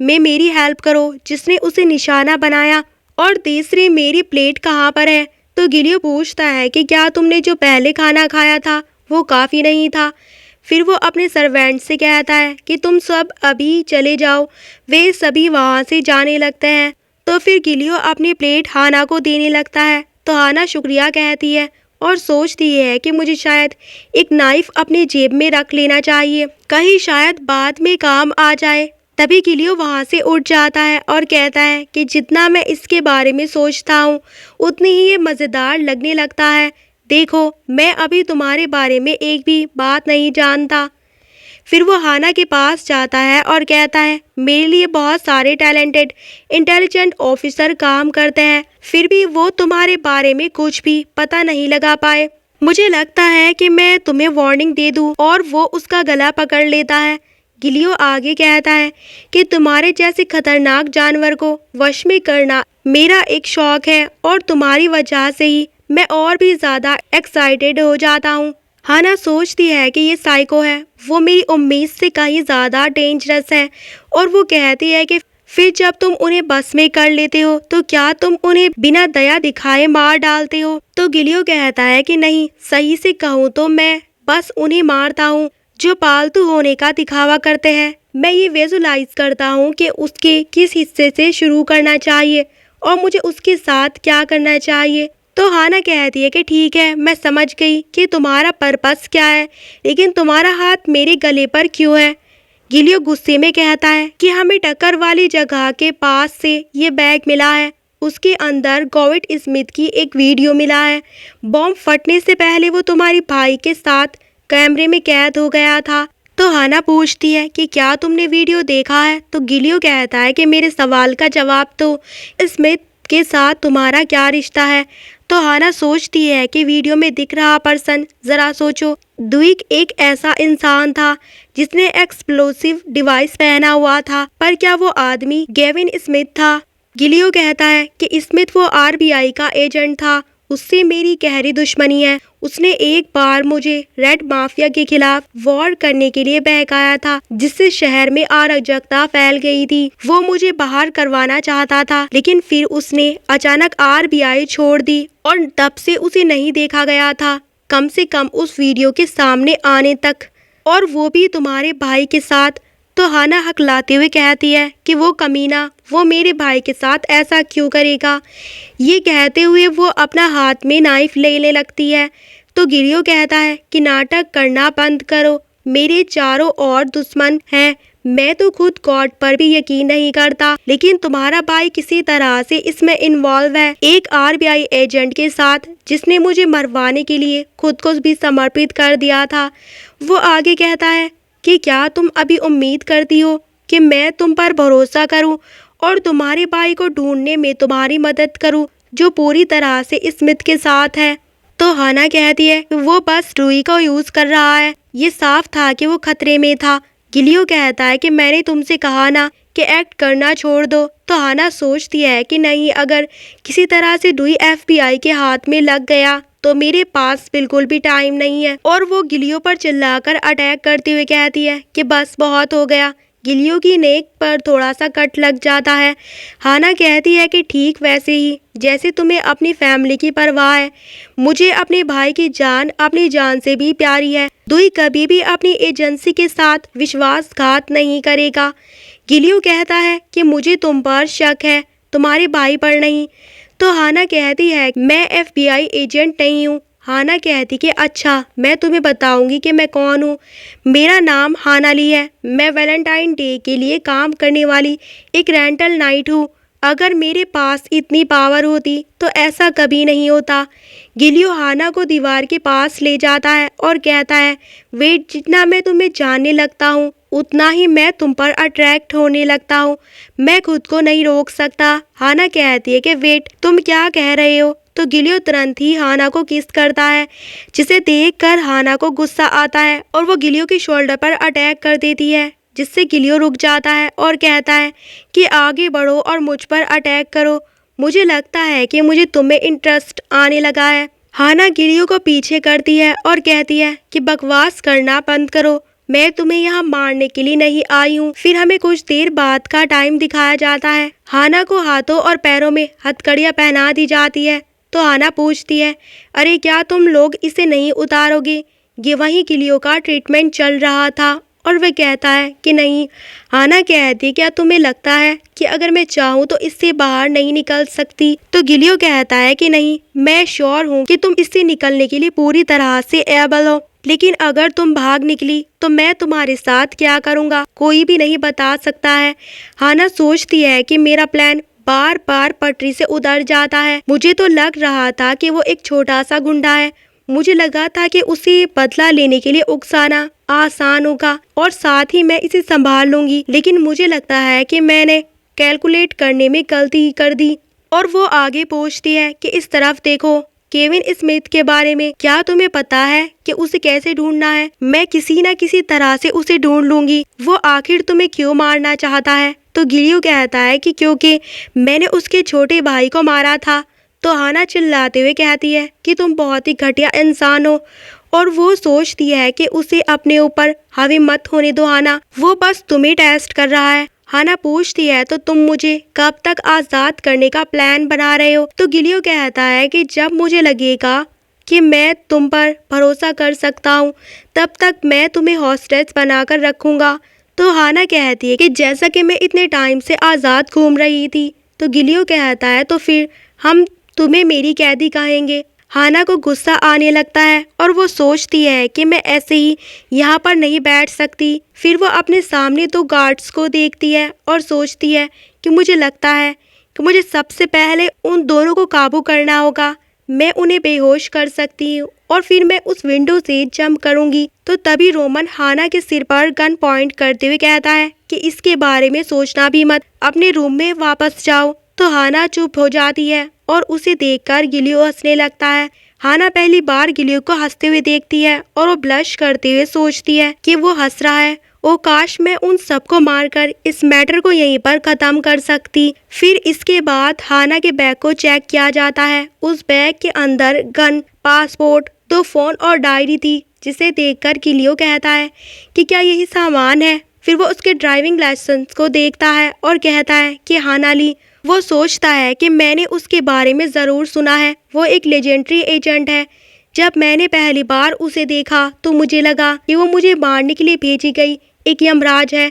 Speaker 1: में मेरी हेल्प करो जिसने उसे निशाना बनाया और तीसरी मेरी प्लेट कहाँ पर है। तो गिलियो पूछता है कि क्या तुमने जो पहले खाना खाया था वो काफ़ी नहीं था? फिर वो अपने सर्वेंट से कहता है कि तुम सब अभी चले जाओ। वे सभी वहाँ से जाने लगते हैं। तो फिर गिलियो अपनी प्लेट हाना को देने लगता है। तो हाना शुक्रिया कहती है और सोचती है कि मुझे शायद एक नाइफ अपनी जेब में रख लेना चाहिए, कहीं शायद बाद में काम आ जाए। तभी गिलियो वहाँ से उठ जाता है और कहता है कि जितना मैं इसके बारे में सोचता हूँ उतनी ही ये मज़ेदार लगने लगता है। देखो, मैं अभी तुम्हारे बारे में एक भी बात नहीं जानता। फिर वो हाना के पास जाता है और कहता है, मेरे लिए बहुत सारे टैलेंटेड इंटेलिजेंट ऑफिसर काम करते हैं, फिर भी वो तुम्हारे बारे में कुछ भी पता नहीं लगा पाए। मुझे लगता है कि मैं तुम्हें वार्निंग दे दूं। और वो उसका गला पकड़ लेता है। गिलियो आगे कहता है कि तुम्हारे जैसे खतरनाक जानवर को वश में करना मेरा एक शौक है और तुम्हारी वजह से ही मैं और भी ज़्यादा एक्साइटेड हो जाता हूँ। हाना सोचती है कि ये साइको है, वो मेरी उम्मीद से कहीं ज़्यादा डेंजरस है। और वो कहती है कि फिर जब तुम उन्हें बस में कर लेते हो तो क्या तुम उन्हें बिना दया दिखाए मार डालते हो? तो गिलियो कहता है कि नहीं, सही से कहूँ तो मैं बस उन्हें मारता हूँ जो पालतू होने का दिखावा करते हैं। मैं ये विजुलाइज करता हूँ कि उसके किस हिस्से से शुरू करना चाहिए और मुझे उसके साथ क्या करना चाहिए। तो हाना कहती है कि ठीक है, मैं समझ गई कि तुम्हारा पर्पस क्या है, लेकिन तुम्हारा हाथ मेरे गले पर क्यों है? गिलियो गुस्से में कहता है कि हमें टक्कर वाली जगह के पास से ये बैग मिला है। उसके अंदर गोविट स्मिथ की एक वीडियो मिला है। बॉम्ब फटने से पहले वो तुम्हारी भाई के साथ कैमरे में कैद हो गया था। तो हाना पूछती है कि क्या तुमने वीडियो देखा है? तो गिलियो कहता है कि मेरे सवाल का जवाब दो, स्मिथ के साथ तुम्हारा क्या रिश्ता है? तो हाना सोचती है कि वीडियो में दिख रहा पर्सन, जरा सोचो, द्विक एक ऐसा इंसान था जिसने एक्सप्लोसिव डिवाइस पहना हुआ था, पर क्या वो आदमी गेविन स्मिथ था? गिलियो कहता है कि स्मिथ वो आरबीआई का एजेंट था, उससे मेरी गहरी दुश्मनी है। उसने एक बार मुझे रेड माफिया के खिलाफ वॉर करने के लिए बहकाया था, जिससे शहर में अराजकता फैल गई थी। वो मुझे बाहर करवाना चाहता था, लेकिन फिर उसने अचानक आरबीआई छोड़ दी और तब से उसे नहीं देखा गया था, कम से कम उस वीडियो के सामने आने तक, और वो भी तुम्हारे भाई के साथ। तो हाना हकलाते हुए कहती है कि वो कमीना, वो मेरे भाई के साथ ऐसा क्यों करेगा? ये कहते हुए वो अपना हाथ में नाइफ लेने लगती है। तो गिलियो कहता है कि नाटक करना बंद करो, मेरे चारों ओर दुश्मन हैं। मैं तो खुद गॉड पर भी यकीन नहीं करता, लेकिन तुम्हारा भाई किसी तरह से इसमें इन्वॉल्व है, एक आरबीआई एजेंट के साथ जिसने मुझे मरवाने के लिए खुद को भी समर्पित कर दिया था। वो आगे कहता है कि क्या तुम अभी उम्मीद करती हो कि मैं तुम पर भरोसा करूं और तुम्हारे भाई को ढूंढने में तुम्हारी मदद करूं, जो पूरी तरह से स्मिथ के साथ है? तो हाना कहती है कि वो बस रुई को यूज कर रहा है, ये साफ था कि वो खतरे में था। गिलियो कहता है कि मैंने तुमसे कहा ना कि एक्ट करना छोड़ दो। तो हाना सोचती है कि नहीं, अगर किसी तरह से डुई एफबीआई के हाथ में लग गया तो मेरे पास बिल्कुल भी टाइम नहीं है। और वो गिलियो पर चिल्लाकर अटैक करते हुए कहती है कि बस बहुत हो गया। गिलियो की नेक पर थोड़ा सा कट लग जाता है। हाना कहती है कि ठीक वैसे ही जैसे तुम्हें अपनी फैमिली की परवाह है, मुझे अपने भाई की जान अपनी जान से भी प्यारी है। दुई कभी भी अपनी एजेंसी के साथ विश्वासघात नहीं करेगा। गिलियो कहता है कि मुझे तुम पर शक है, तुम्हारे भाई पर नहीं। तो हाना कहती है मैं एफबीआई एजेंट नहीं हूँ। हाना कहती कि अच्छा, मैं तुम्हें बताऊंगी कि मैं कौन हूँ। मेरा नाम हाना ली है, मैं वैलेंटाइन डे के लिए काम करने वाली एक रेंटल नाइट हूँ। अगर मेरे पास इतनी पावर होती तो ऐसा कभी नहीं होता। गिलियो हाना को दीवार के पास ले जाता है और कहता है वेट, जितना मैं तुम्हें जानने लगता हूँ उतना ही मैं तुम पर अट्रैक्ट होने लगता हूँ, मैं खुद को नहीं रोक सकता। हाना कहती है कि वेट, तुम क्या कह रहे हो? तो गिलियो तुरंत ही हाना को किस करता है, जिसे देखकर हाना को गुस्सा आता है और वो गिलियो की शोल्डर पर अटैक कर देती है, जिससे गिलियो रुक जाता है और कहता है कि आगे बढ़ो और मुझ पर अटैक करो, मुझे लगता है कि मुझे तुम्हें इंटरेस्ट आने लगा है। हाना गिलियो को पीछे करती है और कहती है कि बकवास करना बंद करो, मैं तुम्हें यहाँ मारने के लिए नहीं आई हूँ। फिर हमें कुछ देर बाद का टाइम दिखाया जाता है। हाना को हाथों और पैरों में हथकड़ियाँ पहना दी जाती है। तो हाना पूछती है अरे क्या तुम लोग इसे नहीं उतारोगे? ये वहीं गिलियो का ट्रीटमेंट चल रहा था और वह कहता है कि नहीं। हाना कहती क्या तुम्हें लगता है कि अगर मैं चाहूँ तो इससे बाहर नहीं निकल सकती? तो गिलियो कहता है कि नहीं, मैं श्योर हूँ कि तुम इससे निकलने के लिए पूरी तरह से एबल हो। लेकिन अगर तुम भाग निकली तो मैं तुम्हारे साथ क्या करूँगा कोई भी नहीं बता सकता है। हाना सोचती है कि मेरा प्लान बार बार पटरी से उतर जाता है। मुझे तो लग रहा था कि वो एक छोटा सा गुंडा है। मुझे लगा था कि उसे बदला लेने के लिए उकसाना आसान होगा और साथ ही मैं इसे संभाल लूंगी, लेकिन मुझे लगता है कि मैंने कैलकुलेट करने में गलती ही कर दी। और वो आगे पूछती है कि इस तरफ देखो केविन स्मिथ के बारे में क्या तुम्हें पता है कि उसे कैसे ढूंढना है? मैं किसी न किसी तरह से उसे ढूंढ लूंगी। वो आखिर तुम्हें क्यों मारना चाहता है? तो गिलियो कहता है कि क्योंकि मैंने उसके छोटे भाई को मारा था। तो हाना चिल्लाते हुए कहती है कि तुम बहुत ही घटिया इंसान हो। और वो सोचती है कि उसे अपने ऊपर हावी मत होने दो हाना, वो बस तुम्हें टेस्ट कर रहा है। हाना पूछती है तो तुम मुझे कब तक आज़ाद करने का प्लान बना रहे हो? तो गिलियो कहता है कि जब मुझे लगेगा कि मैं तुम पर भरोसा कर सकता हूँ तब तक मैं तुम्हें हॉस्टेज बनाकर रखूँगा। तो हाना कहती है कि जैसा कि मैं इतने टाइम से आज़ाद घूम रही थी। तो गिलियो कहता है तो फिर हम तुम्हें मेरी कैदी कहेंगे। हाना को गुस्सा आने लगता है और वो सोचती है कि मैं ऐसे ही यहाँ पर नहीं बैठ सकती। फिर वो अपने सामने दो गार्ड्स को देखती है और सोचती है कि मुझे लगता है कि मुझे सबसे पहले उन दोनों को काबू करना होगा। मैं उन्हें बेहोश कर सकती हूँ और फिर मैं उस विंडो से जंप करूँगी। तो तभी रोमन हाना के सिर पर गन पॉइंट करते हुए कहता है कि इसके बारे में सोचना भी मत, अपने रूम में वापस जाओ। तो हाना चुप हो जाती है और उसे देखकर गिलियो हंसने लगता है। हाना पहली बार गिलियो को हंसते हुए देखती है और वो ब्लश करते हुए सोचती है कि वो हंस रहा है। ओ काश मैं उन सबको मारकर इस मैटर को यहीं पर खत्म कर सकती। फिर इसके बाद हाना के बैग को चेक किया जाता है। उस बैग के अंदर गन, पासपोर्ट, 2 फोन और डायरी थी, जिसे देखकर गिलियो कहता है कि क्या यही सामान है? फिर वो उसके ड्राइविंग लाइसेंस को देखता है और कहता है कि हाना ली। वो सोचता है कि मैंने उसके बारे में ज़रूर सुना है, वो एक लेजेंडरी एजेंट है। जब मैंने पहली बार उसे देखा तो मुझे लगा कि वो मुझे मारने के लिए भेजी गई एक यमराज है।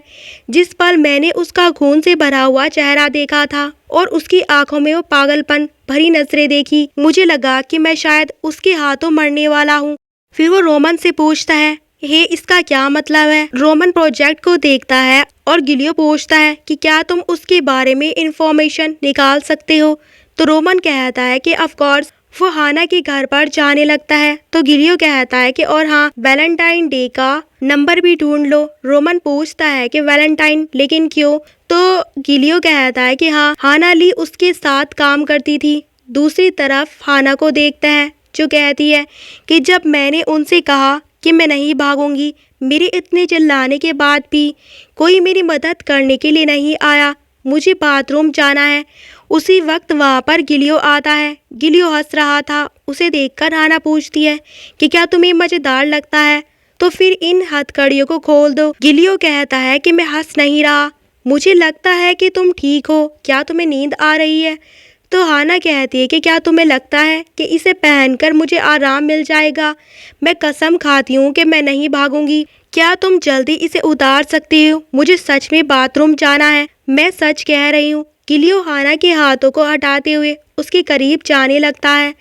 Speaker 1: जिस पल मैंने उसका खून से भरा हुआ चेहरा देखा था और उसकी आंखों में वो पागलपन भरी नजरें देखी, मुझे लगा कि मैं शायद उसके हाथों मरने वाला हूँ। फिर वो रोमन से पूछता है हे इसका क्या मतलब है? रोमन प्रोजेक्ट को देखता है और गिलियो पूछता है कि क्या तुम उसके बारे में इंफॉर्मेशन निकाल सकते हो? तो रोमन कहता है कि ऑफ कोर्स। वो हाना के घर पर जाने लगता है। तो गिलियो कहता है कि और हाँ, वैलेंटाइन डे का नंबर भी ढूंढ लो। रोमन पूछता है कि वैलेंटाइन, लेकिन क्यों? तो गिलियो कहता है कि हाँ, हाना ली उसके साथ काम करती थी। दूसरी तरफ हाना को देखता है जो कहती है कि जब मैंने उनसे कहा कि मैं नहीं भागूंगी, मेरे इतने चिल्लाने के बाद भी कोई मेरी मदद करने के लिए नहीं आया। मुझे बाथरूम जाना है। उसी वक्त वहाँ पर गिलियो आता है। गिलियो हंस रहा था। उसे देखकर हाना पूछती है कि क्या तुम्हें मज़ेदार लगता है? तो फिर इन हथकड़ियों को खोल दो। गिलियो कहता है कि मैं हंस नहीं रहा, मुझे लगता है कि तुम ठीक हो। क्या तुम्हें नींद आ रही है? तो हाना कहती है कि क्या तुम्हें लगता है कि इसे पहनकर मुझे आराम मिल जाएगा? मैं कसम खाती हूँ कि मैं नहीं भागूंगी। क्या तुम जल्दी इसे उतार सकती हो? मुझे सच में बाथरूम जाना है, मैं सच कह रही हूँ। गिलियो हाना के हाथों को हटाते हुए उसके करीब जाने लगता है।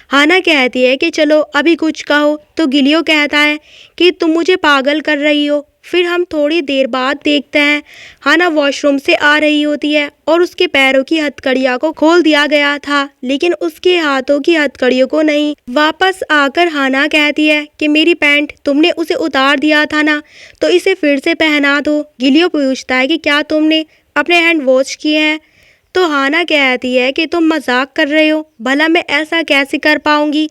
Speaker 1: हाना कहती है कि चलो अभी कुछ कहो। तो गिलियो कहता है कि तुम मुझे पागल कर रही हो। फिर हम थोड़ी देर बाद देखते हैं हाना वॉशरूम से आ रही होती है और उसके पैरों की हथकड़ियों को खोल दिया गया था, लेकिन उसके हाथों की हथकड़ियों को नहीं। वापस आकर हाना कहती है कि मेरी पैंट तुमने उसे उतार दिया था ना, तो इसे फिर से पहना दो। गिलियो पूछता है कि क्या तुमने अपने हैंड वॉश किए हैं? तो हाना कहती है कि तुम मजाक कर रहे हो, भला मैं ऐसा कैसे कर पाऊंगी?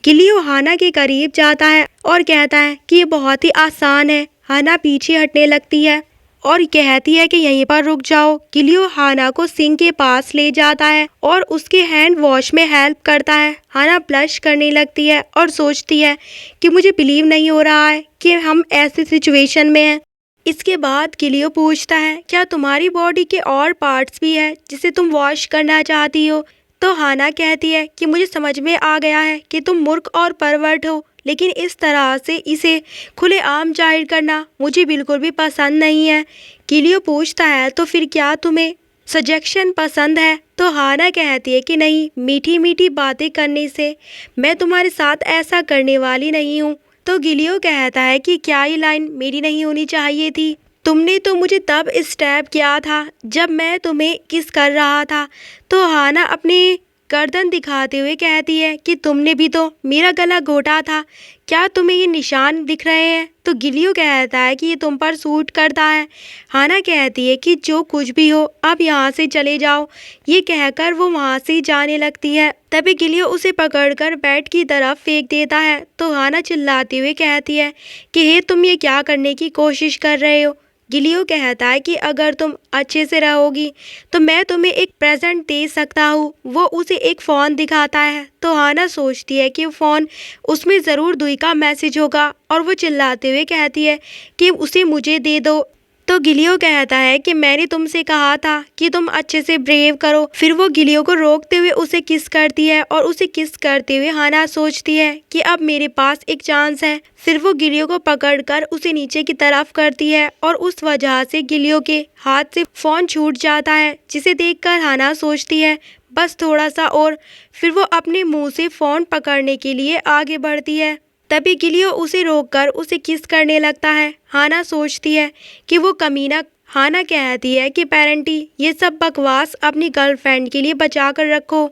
Speaker 1: गिलियो हाना के करीब जाता है और कहता है कि ये बहुत ही आसान है। हाना पीछे हटने लगती है और कहती है कि यहीं पर रुक जाओ। गिलियो हाना को सिंक के पास ले जाता है और उसके हैंड वॉश में हेल्प करता है। हाना ब्लश करने लगती है और सोचती है कि मुझे बिलीव नहीं हो रहा है कि हम ऐसी सिचुएशन में हैं। इसके बाद गिलियो पूछता है क्या तुम्हारी बॉडी के और पार्ट्स भी है जिसे तुम वॉश करना चाहती हो? तो हाना कहती है कि मुझे समझ में आ गया है कि तुम मूर्ख और परवर्ट हो, लेकिन इस तरह से इसे खुलेआम जाहिर करना मुझे बिल्कुल भी पसंद नहीं है। गिलियो पूछता है तो फिर क्या तुम्हें सजेशन पसंद है? तो हाना कहती है कि नहीं, मीठी मीठी बातें करने से मैं तुम्हारे साथ ऐसा करने वाली नहीं हूँ। तो गिलियो कहता है कि क्या ये लाइन मेरी नहीं होनी चाहिए थी। तुमने तो मुझे तब स्टैब किया था जब मैं तुम्हें किस कर रहा था। तो हाना अपनी गर्दन दिखाते हुए कहती है कि तुमने भी तो मेरा गला घोटा था। क्या तुम्हें ये निशान दिख रहे हैं? तो गिलियो कहता है कि ये तुम पर सूट करता है। हाना कहती है कि जो कुछ भी हो अब यहाँ से चले जाओ। ये कहकर वो वहाँ से जाने लगती है। तभी गिलियो उसे पकड़कर बेड की तरफ फेंक देता है। तो हाना चिल्लाते हुए कहती है कि हे तुम ये क्या करने की कोशिश कर रहे हो? गिलियो कहता है कि अगर तुम अच्छे से रहोगी तो मैं तुम्हें एक प्रेजेंट दे सकता हूँ। वो उसे एक फ़ोन दिखाता है। तो हाना सोचती है कि फ़ोन उसमें ज़रूर दुई का मैसेज होगा और वो चिल्लाते हुए कहती है कि उसे मुझे दे दो। तो गिलियो कहता है कि मैंने तुमसे कहा था कि तुम अच्छे से ब्रेव करो। फिर वो गिलियो को रोकते हुए उसे किस करती है और उसे किस करते हुए हाना सोचती है कि अब मेरे पास एक चांस है। फिर वो गिलियो को पकड़कर उसे नीचे की तरफ करती है और उस वजह से गिलियो के हाथ से फ़ोन छूट जाता है, जिसे देखकर हाना सोचती है बस थोड़ा सा और। फिर वो अपने मुंह से फ़ोन पकड़ने के लिए आगे बढ़ती है। तभी गिलियो उसे रोककर उसे किस करने लगता है। हाना सोचती है कि वो कमीना। हाना कहती है कि पेरेंटी ये सब बकवास अपनी गर्लफ्रेंड के लिए बचा कर रखो।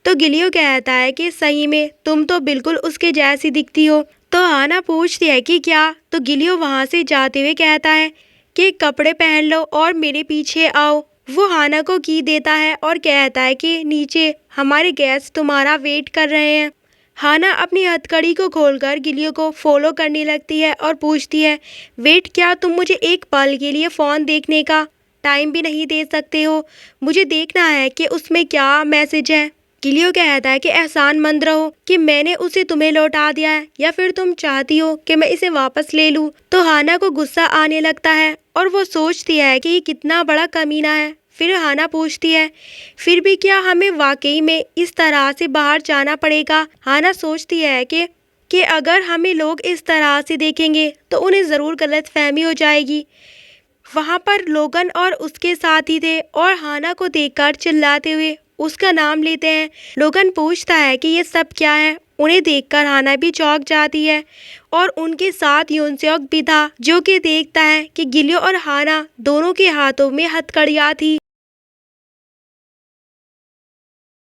Speaker 1: तो गिलियो कहता है कि सही में तुम तो बिल्कुल उसके जैसी दिखती हो। तो हाना पूछती है कि क्या? तो गिलियो वहाँ से जाते हुए कहता है कि कपड़े पहन लो और मेरे पीछे आओ। वो हाना को की देता है और कहता है कि नीचे हमारे गेस्ट तुम्हारा वेट कर रहे हैं। हाना अपनी हथकड़ी को खोलकर गिलियो को फॉलो करने लगती है और पूछती है वेट, क्या तुम मुझे एक पल के लिए फ़ोन देखने का टाइम भी नहीं दे सकते हो? मुझे देखना है कि उसमें क्या मैसेज है। गिलियो कहता है कि एहसानमंद रहो कि मैंने उसे तुम्हें लौटा दिया है, या फिर तुम चाहती हो कि मैं इसे वापस ले लूँ। तो हाना को गुस्सा आने लगता है और वो सोचती है कि ये कितना बड़ा कमीना है। फिर हाना पूछती है फिर भी क्या हमें वाकई में इस तरह से बाहर जाना पड़ेगा? हाना सोचती है कि अगर हमें लोग इस तरह से देखेंगे तो उन्हें ज़रूर गलतफहमी हो जाएगी। वहाँ पर लोगन और उसके साथी थे और हाना को देखकर चिल्लाते हुए उसका नाम लेते हैं। लोगन पूछता है कि ये सब क्या है। उन्हें देखकर हाना भी चौंक जाती है और उनके साथ यूनसेओक भी था, जो कि देखता है कि गिलियो और हाना दोनों के हाथों में हथकड़ियाँ थी।